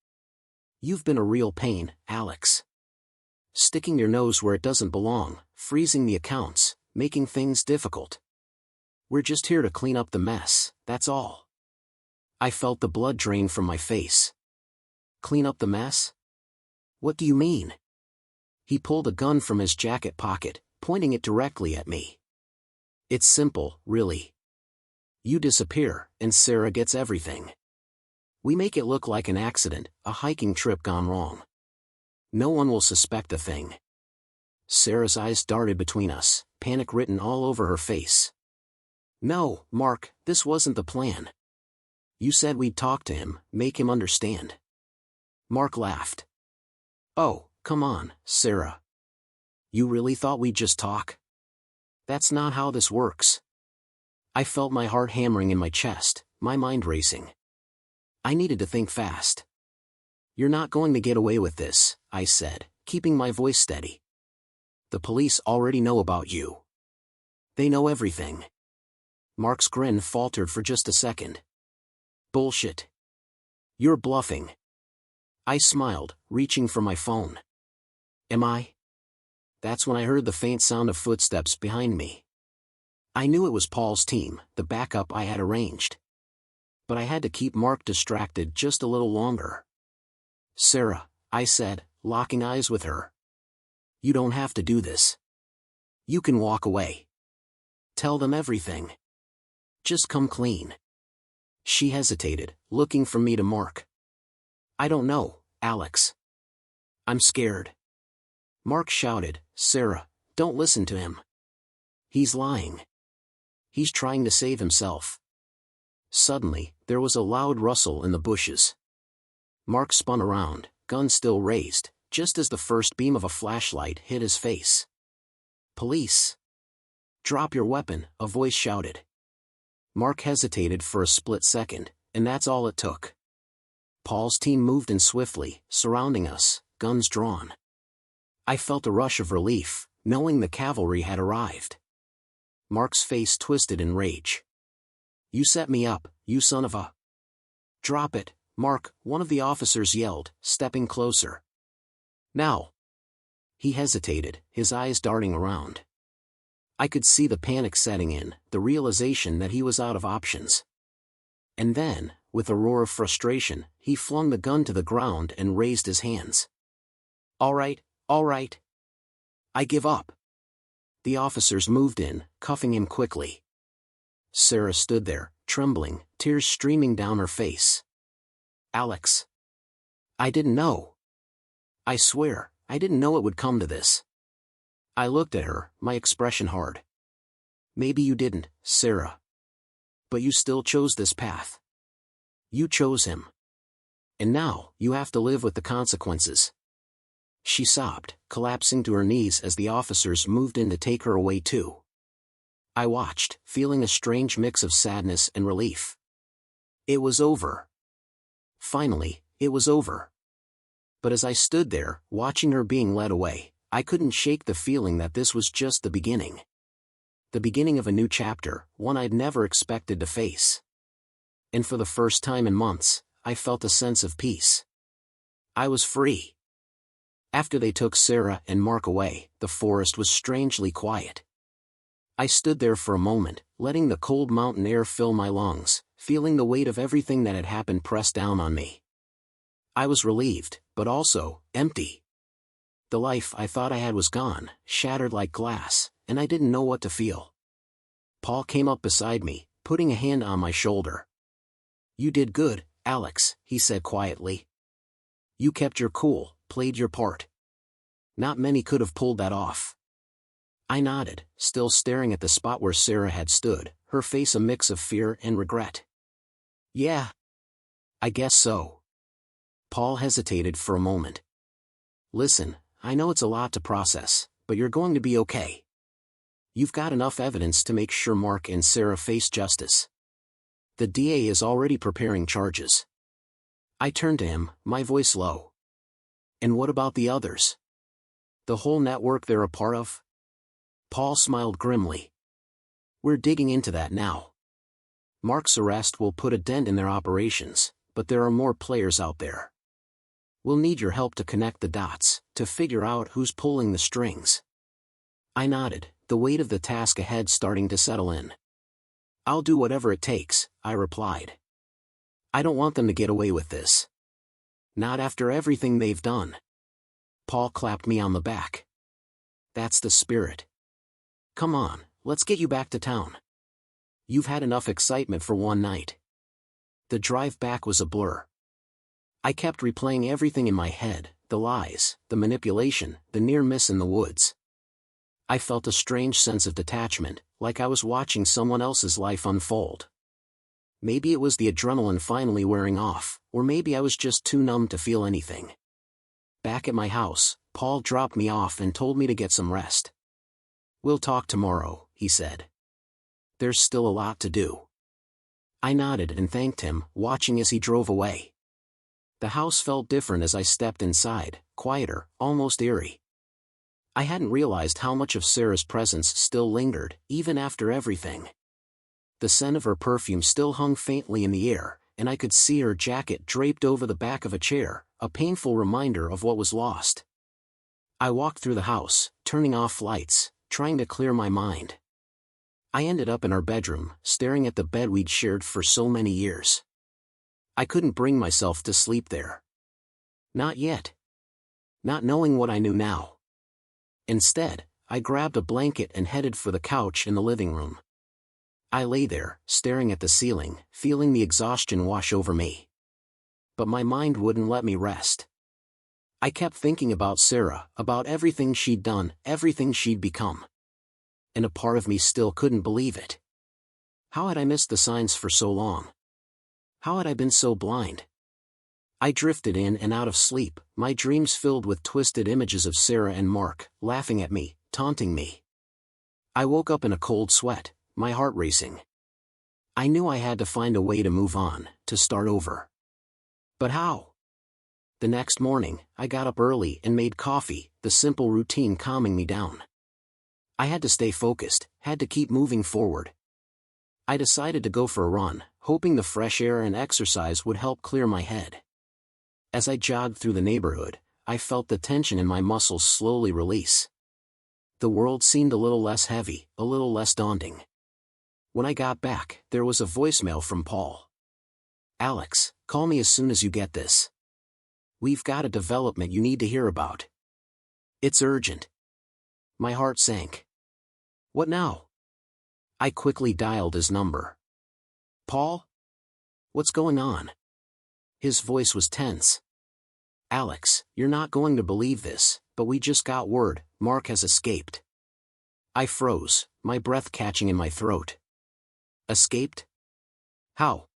Speaker 1: "You've been a real pain, Alex. Sticking your nose where it doesn't belong, freezing the accounts, making things difficult. We're just here to clean up the mess, that's all." I felt the blood drain from my face. "Clean up the mess? What do you mean?" He pulled a gun from his jacket pocket, pointing it directly at me. "It's simple, really. You disappear, and Sarah gets everything. We make it look like an accident, a hiking trip gone wrong. No one will suspect a thing." Sarah's eyes darted between us, panic written all over her face. "No, Mark, this wasn't the plan. You said we'd talk to him, make him understand." Mark laughed. "Oh, come on, Sarah. You really thought we'd just talk? That's not how this works." I felt my heart hammering in my chest, my mind racing. I needed to think fast. "You're not going to get away with this," I said, keeping my voice steady. "The police already know about you. They know everything." Mark's grin faltered for just a second. "Bullshit. You're bluffing." I smiled, reaching for my phone. "Am I?" That's when I heard the faint sound of footsteps behind me. I knew it was Paul's team, the backup I had arranged. But I had to keep Mark distracted just a little longer. "Sarah," I said, locking eyes with her. "You don't have to do this. You can walk away. Tell them everything. Just come clean." She hesitated, looking from me to Mark. "I don't know, Alex. I'm scared." Mark shouted, "Sarah, don't listen to him. He's lying. He's trying to save himself." Suddenly, there was a loud rustle in the bushes. Mark spun around, gun still raised, just as the first beam of a flashlight hit his face. "Police! Drop your weapon," a voice shouted. Mark hesitated for a split second, and that's all it took. Paul's team moved in swiftly, surrounding us, guns drawn. I felt a rush of relief, knowing the cavalry had arrived. Mark's face twisted in rage. "You set me up, you son of a—" "Drop it, Mark," one of the officers yelled, stepping closer. "Now." He hesitated, his eyes darting around. I could see the panic setting in, the realization that he was out of options. And then, with a roar of frustration, he flung the gun to the ground and raised his hands. All right. I give up." The officers moved in, cuffing him quickly. Sarah stood there, trembling, tears streaming down her face. "Alex. I didn't know. I swear, I didn't know it would come to this." I looked at her, my expression hard. "Maybe you didn't, Sarah. But you still chose this path. You chose him. And now, you have to live with the consequences." She sobbed, collapsing to her knees as the officers moved in to take her away too. I watched, feeling a strange mix of sadness and relief. It was over. Finally, it was over. But as I stood there, watching her being led away, I couldn't shake the feeling that this was just the beginning. The beginning of a new chapter, one I'd never expected to face. And for the first time in months, I felt a sense of peace. I was free. After they took Sarah and Mark away, the forest was strangely quiet. I stood there for a moment, letting the cold mountain air fill my lungs, feeling the weight of everything that had happened pressed down on me. I was relieved, but also empty. The life I thought I had was gone, shattered like glass, and I didn't know what to feel. Paul came up beside me, putting a hand on my shoulder. "You did good, Alex," he said quietly. "You kept your cool, played your part. Not many could have pulled that off." I nodded, still staring at the spot where Sarah had stood, her face a mix of fear and regret. "Yeah. I guess so." Paul hesitated for a moment. "Listen, I know it's a lot to process, but you're going to be okay. You've got enough evidence to make sure Mark and Sarah face justice. The DA is already preparing charges." I turned to him, my voice low. "And what about the others? The whole network they're a part of?" Paul smiled grimly. "We're digging into that now. Mark's arrest will put a dent in their operations, but there are more players out there. We'll need your help to connect the dots, to figure out who's pulling the strings." I nodded, the weight of the task ahead starting to settle in. "I'll do whatever it takes," I replied. "I don't want them to get away with this. Not after everything they've done." Paul clapped me on the back. "That's the spirit. Come on, let's get you back to town. You've had enough excitement for one night." The drive back was a blur. I kept replaying everything in my head, the lies, the manipulation, the near miss in the woods. I felt a strange sense of detachment, like I was watching someone else's life unfold. Maybe it was the adrenaline finally wearing off, or maybe I was just too numb to feel anything. Back at my house, Paul dropped me off and told me to get some rest. "We'll talk tomorrow," he said. "There's still a lot to do." I nodded and thanked him, watching as he drove away. The house felt different as I stepped inside, quieter, almost eerie. I hadn't realized how much of Sarah's presence still lingered, even after everything. The scent of her perfume still hung faintly in the air, and I could see her jacket draped over the back of a chair, a painful reminder of what was lost. I walked through the house, turning off lights, trying to clear my mind. I ended up in our bedroom, staring at the bed we'd shared for so many years. I couldn't bring myself to sleep there. Not yet. Not knowing what I knew now. Instead, I grabbed a blanket and headed for the couch in the living room. I lay there, staring at the ceiling, feeling the exhaustion wash over me. But my mind wouldn't let me rest. I kept thinking about Sarah, about everything she'd done, everything she'd become. And a part of me still couldn't believe it. How had I missed the signs for so long? How had I been so blind? I drifted in and out of sleep, my dreams filled with twisted images of Sarah and Mark, laughing at me, taunting me. I woke up in a cold sweat, my heart racing. I knew I had to find a way to move on, to start over. But how? The next morning, I got up early and made coffee, the simple routine calming me down. I had to stay focused, had to keep moving forward. I decided to go for a run, hoping the fresh air and exercise would help clear my head. As I jogged through the neighborhood, I felt the tension in my muscles slowly release. The world seemed a little less heavy, a little less daunting. When I got back, there was a voicemail from Paul. "Alex, call me as soon as you get this. We've got a development you need to hear about. It's urgent." My heart sank. What now? I quickly dialed his number. "Paul? What's going on?" His voice was tense. "Alex, you're not going to believe this, but we just got word, Mark has escaped." I froze, my breath catching in my throat. Escaped? How?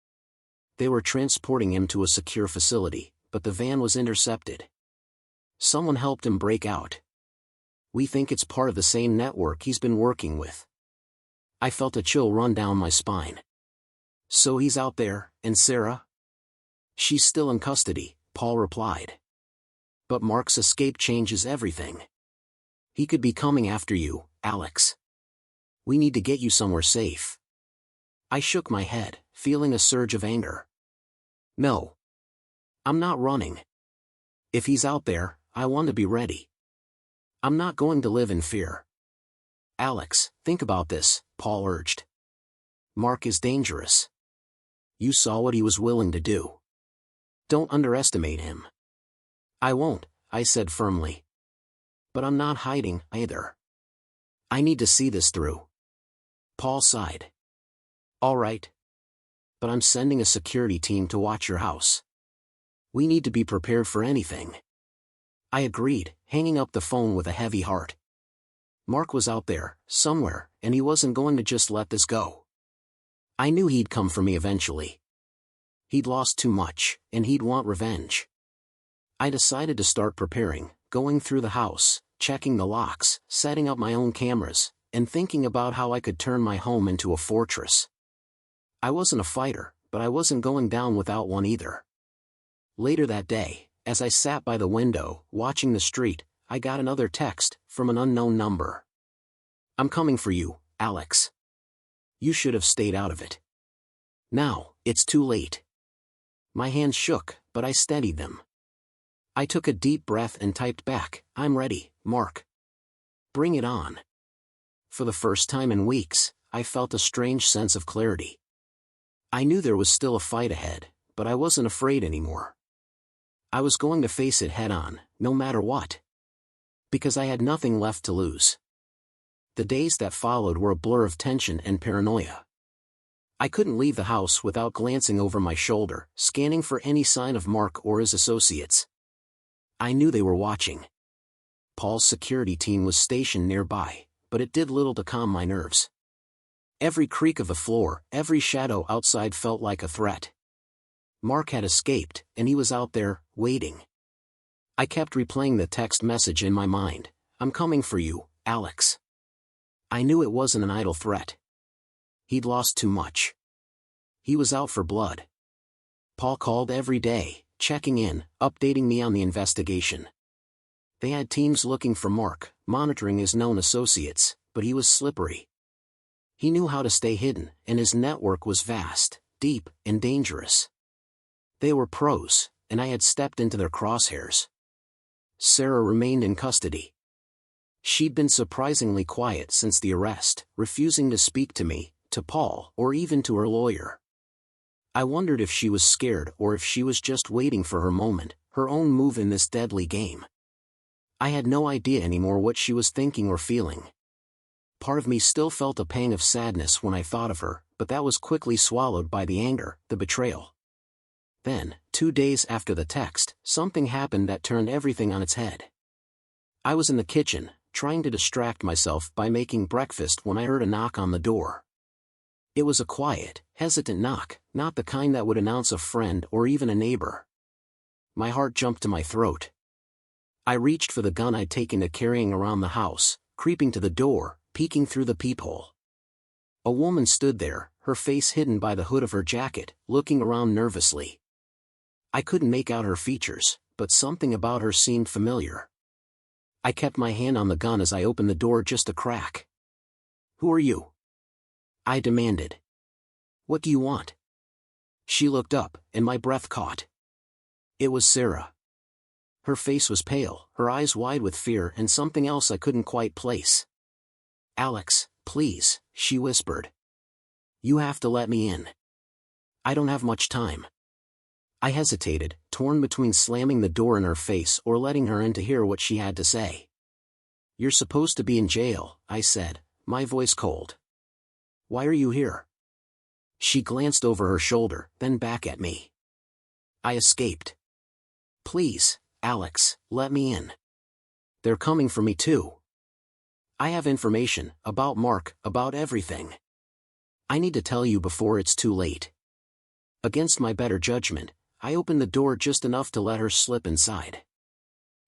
Speaker 1: They were transporting him to a secure facility, but the van was intercepted. Someone helped him break out. We think it's part of the same network he's been working with. I felt a chill run down my spine. So he's out there, and Sarah? She's still in custody, Paul replied. But Mark's escape changes everything. He could be coming after you, Alex. We need to get you somewhere safe. I shook my head, feeling a surge of anger. No. I'm not running. If he's out there, I want to be ready. I'm not going to live in fear. Alex, think about this, Paul urged. Mark is dangerous. You saw what he was willing to do. Don't underestimate him. I won't, I said firmly. But I'm not hiding, either. I need to see this through. Paul sighed. All right. But I'm sending a security team to watch your house. We need to be prepared for anything. I agreed, hanging up the phone with a heavy heart. Mark was out there, somewhere, and he wasn't going to just let this go. I knew he'd come for me eventually. He'd lost too much, and he'd want revenge. I decided to start preparing, going through the house, checking the locks, setting up my own cameras, and thinking about how I could turn my home into a fortress. I wasn't a fighter, but I wasn't going down without one either. Later that day, as I sat by the window, watching the street, I got another text, from an unknown number. I'm coming for you, Alex. You should have stayed out of it. Now, it's too late. My hands shook, but I steadied them. I took a deep breath and typed back, I'm ready, Mark. Bring it on. For the first time in weeks, I felt a strange sense of clarity. I knew there was still a fight ahead, but I wasn't afraid anymore. I was going to face it head-on, no matter what. Because I had nothing left to lose. The days that followed were a blur of tension and paranoia. I couldn't leave the house without glancing over my shoulder, scanning for any sign of Mark or his associates. I knew they were watching. Paul's security team was stationed nearby, but it did little to calm my nerves. Every creak of the floor, every shadow outside felt like a threat. Mark had escaped, and he was out there, waiting. I kept replaying the text message in my mind, I'm coming for you, Alex. I knew it wasn't an idle threat. He'd lost too much. He was out for blood. Paul called every day, checking in, updating me on the investigation. They had teams looking for Mark, monitoring his known associates, but he was slippery. He knew how to stay hidden, and his network was vast, deep, and dangerous. They were pros, and I had stepped into their crosshairs. Sarah remained in custody. She'd been surprisingly quiet since the arrest, refusing to speak to me, to Paul, or even to her lawyer. I wondered if she was scared or if she was just waiting for her moment, her own move in this deadly game. I had no idea anymore what she was thinking or feeling. Part of me still felt a pang of sadness when I thought of her, but that was quickly swallowed by the anger, the betrayal. Then, 2 days after the text, something happened that turned everything on its head. I was in the kitchen, trying to distract myself by making breakfast when I heard a knock on the door. It was a quiet, hesitant knock, not the kind that would announce a friend or even a neighbor. My heart jumped to my throat. I reached for the gun I'd taken to carrying around the house, creeping to the door, peeking through the peephole. A woman stood there, her face hidden by the hood of her jacket, looking around nervously. I couldn't make out her features, but something about her seemed familiar. I kept my hand on the gun as I opened the door just a crack. "Who are you?" I demanded. "What do you want?" She looked up, and my breath caught. It was Sarah. Her face was pale, her eyes wide with fear and something else I couldn't quite place. "Alex, please," she whispered. "You have to let me in. I don't have much time." I hesitated, torn between slamming the door in her face or letting her in to hear what she had to say. "You're supposed to be in jail," I said, my voice cold. "Why are you here?" She glanced over her shoulder, then back at me. I escaped. "Please, Alex, let me in. They're coming for me too. I have information, about Mark, about everything. I need to tell you before it's too late." Against my better judgment, I opened the door just enough to let her slip inside.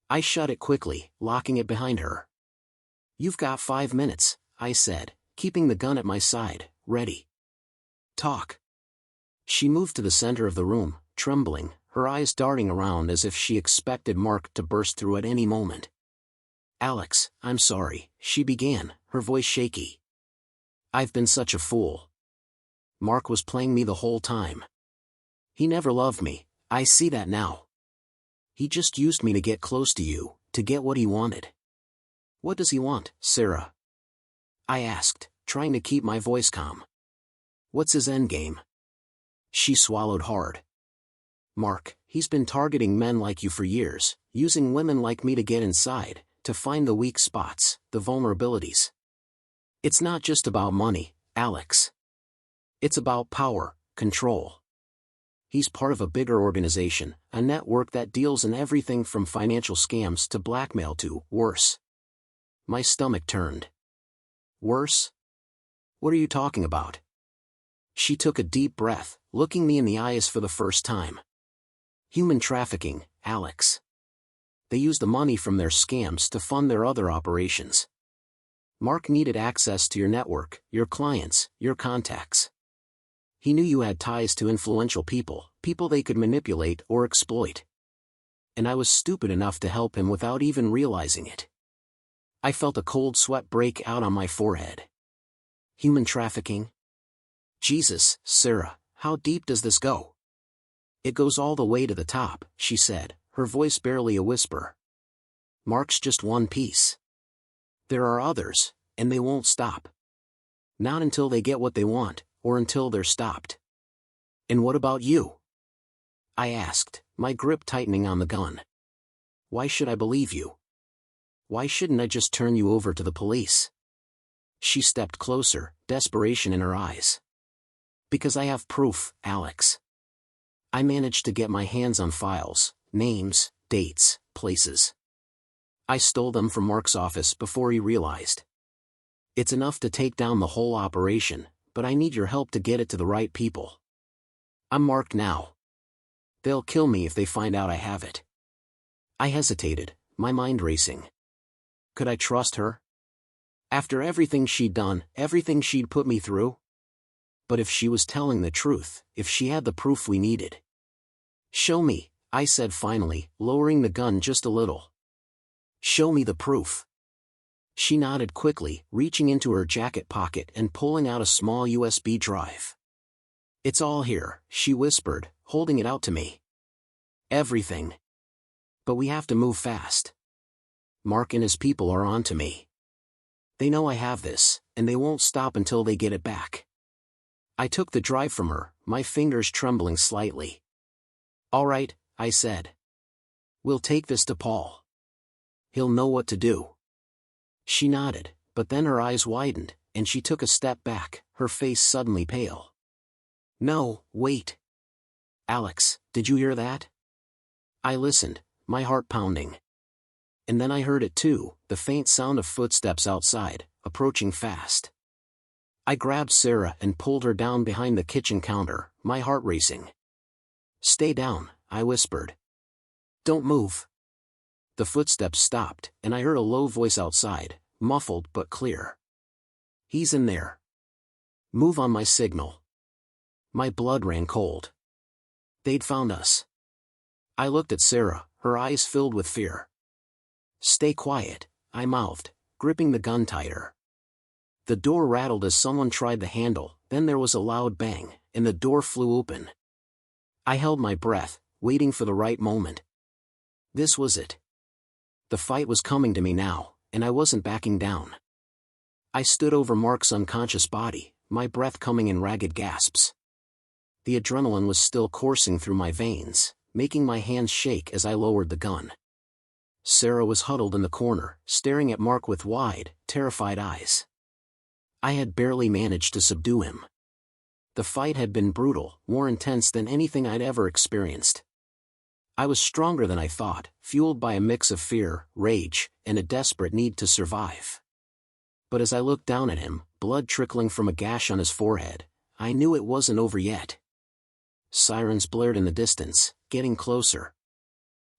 Speaker 1: I shut it quickly, locking it behind her. "You've got 5 minutes," I said, keeping the gun at my side, ready. "Talk." She moved to the center of the room, trembling, her eyes darting around as if she expected Mark to burst through at any moment. "Alex, I'm sorry," she began, her voice shaky. "I've been such a fool. Mark was playing me the whole time. He never loved me, I see that now. He just used me to get close to you, to get what he wanted." "What does he want, Sarah?" I asked, trying to keep my voice calm. "What's his endgame?" She swallowed hard. "Mark, he's been targeting men like you for years, using women like me to get inside, to find the weak spots, the vulnerabilities. It's not just about money, Alex. It's about power, control. He's part of a bigger organization, a network that deals in everything from financial scams to blackmail to, worse." My stomach turned. "Worse? What are you talking about?" She took a deep breath, looking me in the eyes for the first time. "Human trafficking, Alex. They use the money from their scams to fund their other operations. Mark needed access to your network, your clients, your contacts. He knew you had ties to influential people, people they could manipulate or exploit. And I was stupid enough to help him without even realizing it." I felt a cold sweat break out on my forehead. Human trafficking? Jesus, Sarah, how deep does this go? "It goes all the way to the top," she said, her voice barely a whisper. "Mark's just one piece. There are others, and they won't stop. Not until they get what they want, or until they're stopped." "And what about you?" I asked, my grip tightening on the gun. "Why should I believe you? Why shouldn't I just turn you over to the police?" She stepped closer, desperation in her eyes. "Because I have proof, Alex. I managed to get my hands on files, names, dates, places. I stole them from Mark's office before he realized. It's enough to take down the whole operation, but I need your help to get it to the right people. I'm marked now. They'll kill me if they find out I have it." I hesitated, my mind racing. Could I trust her? After everything she'd done, everything she'd put me through? But if she was telling the truth, if she had the proof we needed. "Show me," I said finally, lowering the gun just a little. "Show me the proof." She nodded quickly, reaching into her jacket pocket and pulling out a small USB drive. "It's all here," she whispered, holding it out to me. "Everything. But we have to move fast. Mark and his people are on to me. They know I have this, and they won't stop until they get it back." I took the drive from her, my fingers trembling slightly. "All right," I said. "We'll take this to Paul. He'll know what to do." She nodded, but then her eyes widened, and she took a step back, her face suddenly pale. "No, wait. Alex, did you hear that?" I listened, my heart pounding. And then I heard it too, the faint sound of footsteps outside, approaching fast. I grabbed Sarah and pulled her down behind the kitchen counter, my heart racing. "Stay down," I whispered. "Don't move." The footsteps stopped, and I heard a low voice outside, muffled but clear. "He's in there. Move on my signal." My blood ran cold. They'd found us. I looked at Sarah, her eyes filled with fear. "Stay quiet," I mouthed, gripping the gun tighter. The door rattled as someone tried the handle, then there was a loud bang, and the door flew open. I held my breath, waiting for the right moment. This was it. The fight was coming to me now, and I wasn't backing down. I stood over Mark's unconscious body, my breath coming in ragged gasps. The adrenaline was still coursing through my veins, making my hands shake as I lowered the gun. Sarah was huddled in the corner, staring at Mark with wide, terrified eyes. I had barely managed to subdue him. The fight had been brutal, more intense than anything I'd ever experienced. I was stronger than I thought, fueled by a mix of fear, rage, and a desperate need to survive. But as I looked down at him, blood trickling from a gash on his forehead, I knew it wasn't over yet. Sirens blared in the distance, getting closer.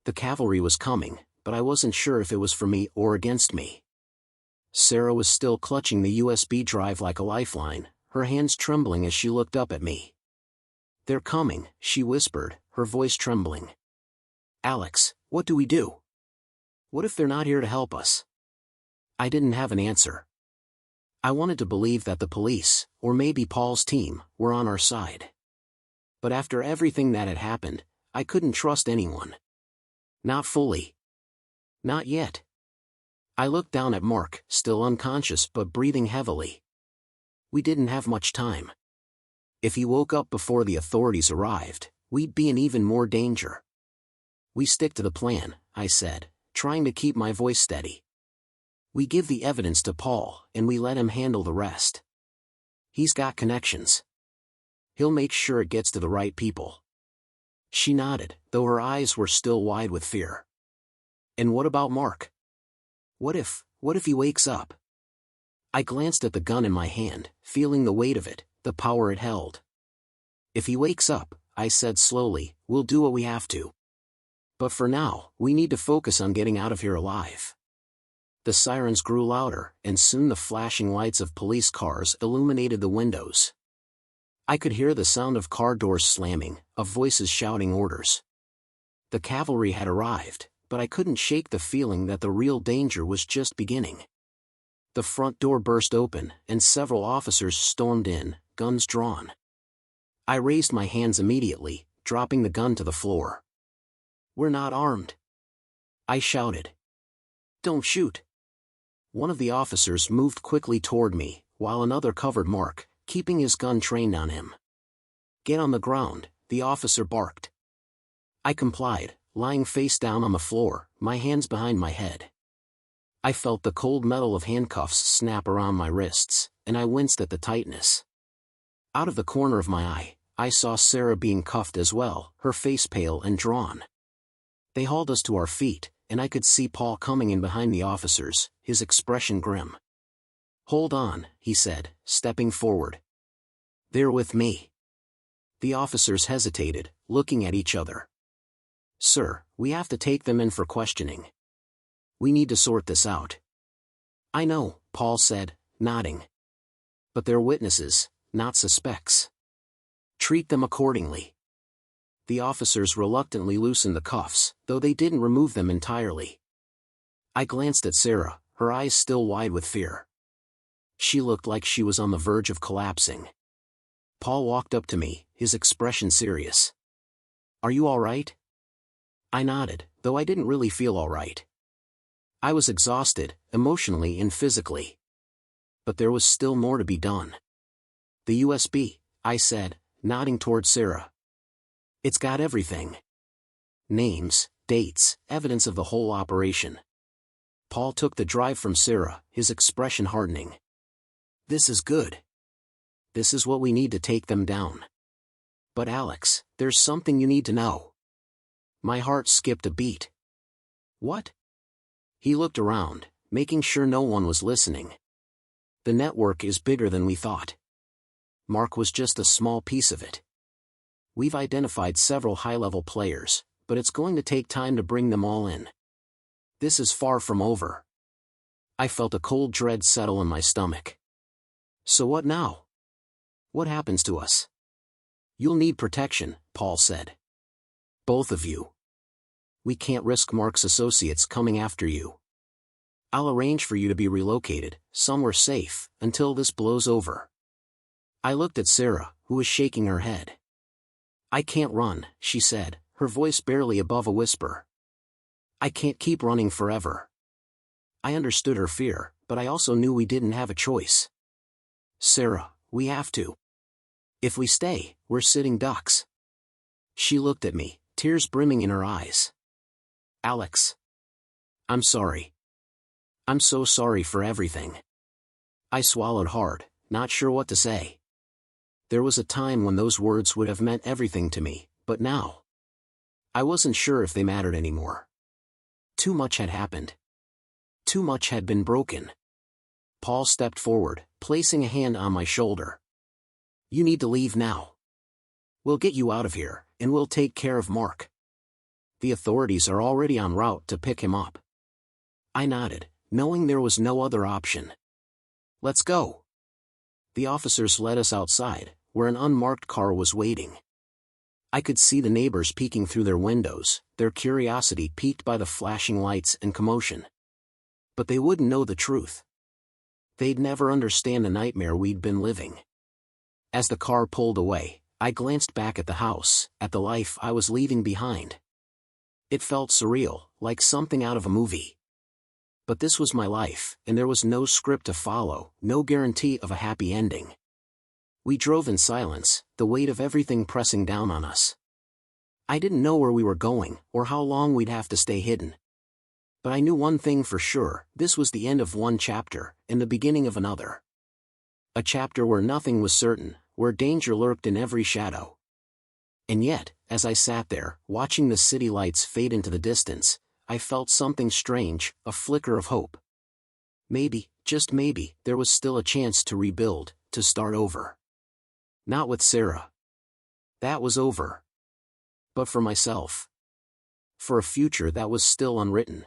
Speaker 1: The cavalry was coming, but I wasn't sure if it was for me or against me. Sarah was still clutching the USB drive like a lifeline, her hands trembling as she looked up at me. "They're coming," she whispered, her voice trembling. "Alex, what do we do? What if they're not here to help us?" I didn't have an answer. I wanted to believe that the police, or maybe Paul's team, were on our side. But after everything that had happened, I couldn't trust anyone. Not fully. Not yet. I looked down at Mark, still unconscious but breathing heavily. We didn't have much time. If he woke up before the authorities arrived, we'd be in even more danger. "We stick to the plan," I said, trying to keep my voice steady. "We give the evidence to Paul, and we let him handle the rest. He's got connections. He'll make sure it gets to the right people." She nodded, though her eyes were still wide with fear. "And what about Mark? What if he wakes up?" I glanced at the gun in my hand, feeling the weight of it, the power it held. "If he wakes up," I said slowly, "we'll do what we have to. But for now, we need to focus on getting out of here alive." The sirens grew louder, and soon the flashing lights of police cars illuminated the windows. I could hear the sound of car doors slamming, of voices shouting orders. The cavalry had arrived, but I couldn't shake the feeling that the real danger was just beginning. The front door burst open, and several officers stormed in, guns drawn. I raised my hands immediately, dropping the gun to the floor. "We're not armed," I shouted. "Don't shoot." One of the officers moved quickly toward me, while another covered Mark, keeping his gun trained on him. "Get on the ground," the officer barked. I complied, lying face down on the floor, my hands behind my head. I felt the cold metal of handcuffs snap around my wrists, and I winced at the tightness. Out of the corner of my eye, I saw Sarah being cuffed as well, her face pale and drawn. They hauled us to our feet, and I could see Paul coming in behind the officers, his expression grim. "Hold on," he said, stepping forward. "They're with me." The officers hesitated, looking at each other. "Sir, we have to take them in for questioning. We need to sort this out." "I know," Paul said, nodding. "But they're witnesses, not suspects. Treat them accordingly." The officers reluctantly loosened the cuffs, though they didn't remove them entirely. I glanced at Sarah, her eyes still wide with fear. She looked like she was on the verge of collapsing. Paul walked up to me, his expression serious. "Are you all right?" I nodded, though I didn't really feel all right. I was exhausted, emotionally and physically. But there was still more to be done. "The USB," I said, nodding toward Sarah. "It's got everything. Names, dates, evidence of the whole operation." Paul took the drive from Sarah, his expression hardening. "This is good. This is what we need to take them down. But Alex, there's something you need to know." My heart skipped a beat. "What?" He looked around, making sure no one was listening. The network is bigger than we thought. Mark was just a small piece of it. We've identified several high-level players, but it's going to take time to bring them all in. This is far from over. I felt a cold dread settle in my stomach. So what now? What happens to us? You'll need protection, Paul said. Both of you. We can't risk Mark's associates coming after you. I'll arrange for you to be relocated, somewhere safe, until this blows over. I looked at Sarah, who was shaking her head. I can't run, she said, her voice barely above a whisper. I can't keep running forever. I understood her fear, but I also knew we didn't have a choice. Sarah, we have to. If we stay, we're sitting ducks. She looked at me, tears brimming in her eyes. Alex. I'm sorry. I'm so sorry for everything. I swallowed hard, not sure what to say. There was a time when those words would have meant everything to me, but now, I wasn't sure if they mattered anymore. Too much had happened. Too much had been broken. Paul stepped forward, placing a hand on my shoulder. You need to leave now. We'll get you out of here, and we'll take care of Mark. The authorities are already en route to pick him up. I nodded, knowing there was no other option. Let's go. The officers led us outside, where an unmarked car was waiting. I could see the neighbors peeking through their windows, their curiosity piqued by the flashing lights and commotion. But they wouldn't know the truth. They'd never understand the nightmare we'd been living. As the car pulled away, I glanced back at the house, at the life I was leaving behind. It felt surreal, like something out of a movie. But this was my life, and there was no script to follow, no guarantee of a happy ending. We drove in silence, the weight of everything pressing down on us. I didn't know where we were going, or how long we'd have to stay hidden. But I knew one thing for sure, this was the end of one chapter, and the beginning of another. A chapter where nothing was certain, where danger lurked in every shadow. And yet, as I sat there, watching the city lights fade into the distance, I felt something strange, a flicker of hope. Maybe, just maybe, there was still a chance to rebuild, to start over. Not with Sarah. That was over. But for myself. For a future that was still unwritten.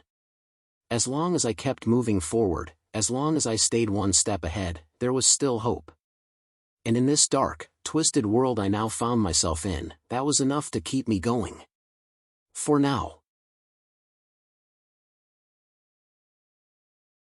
Speaker 1: As long as I kept moving forward, as long as I stayed one step ahead, there was still hope. And in this dark, twisted world I now found myself in, that was enough to keep me going. For now.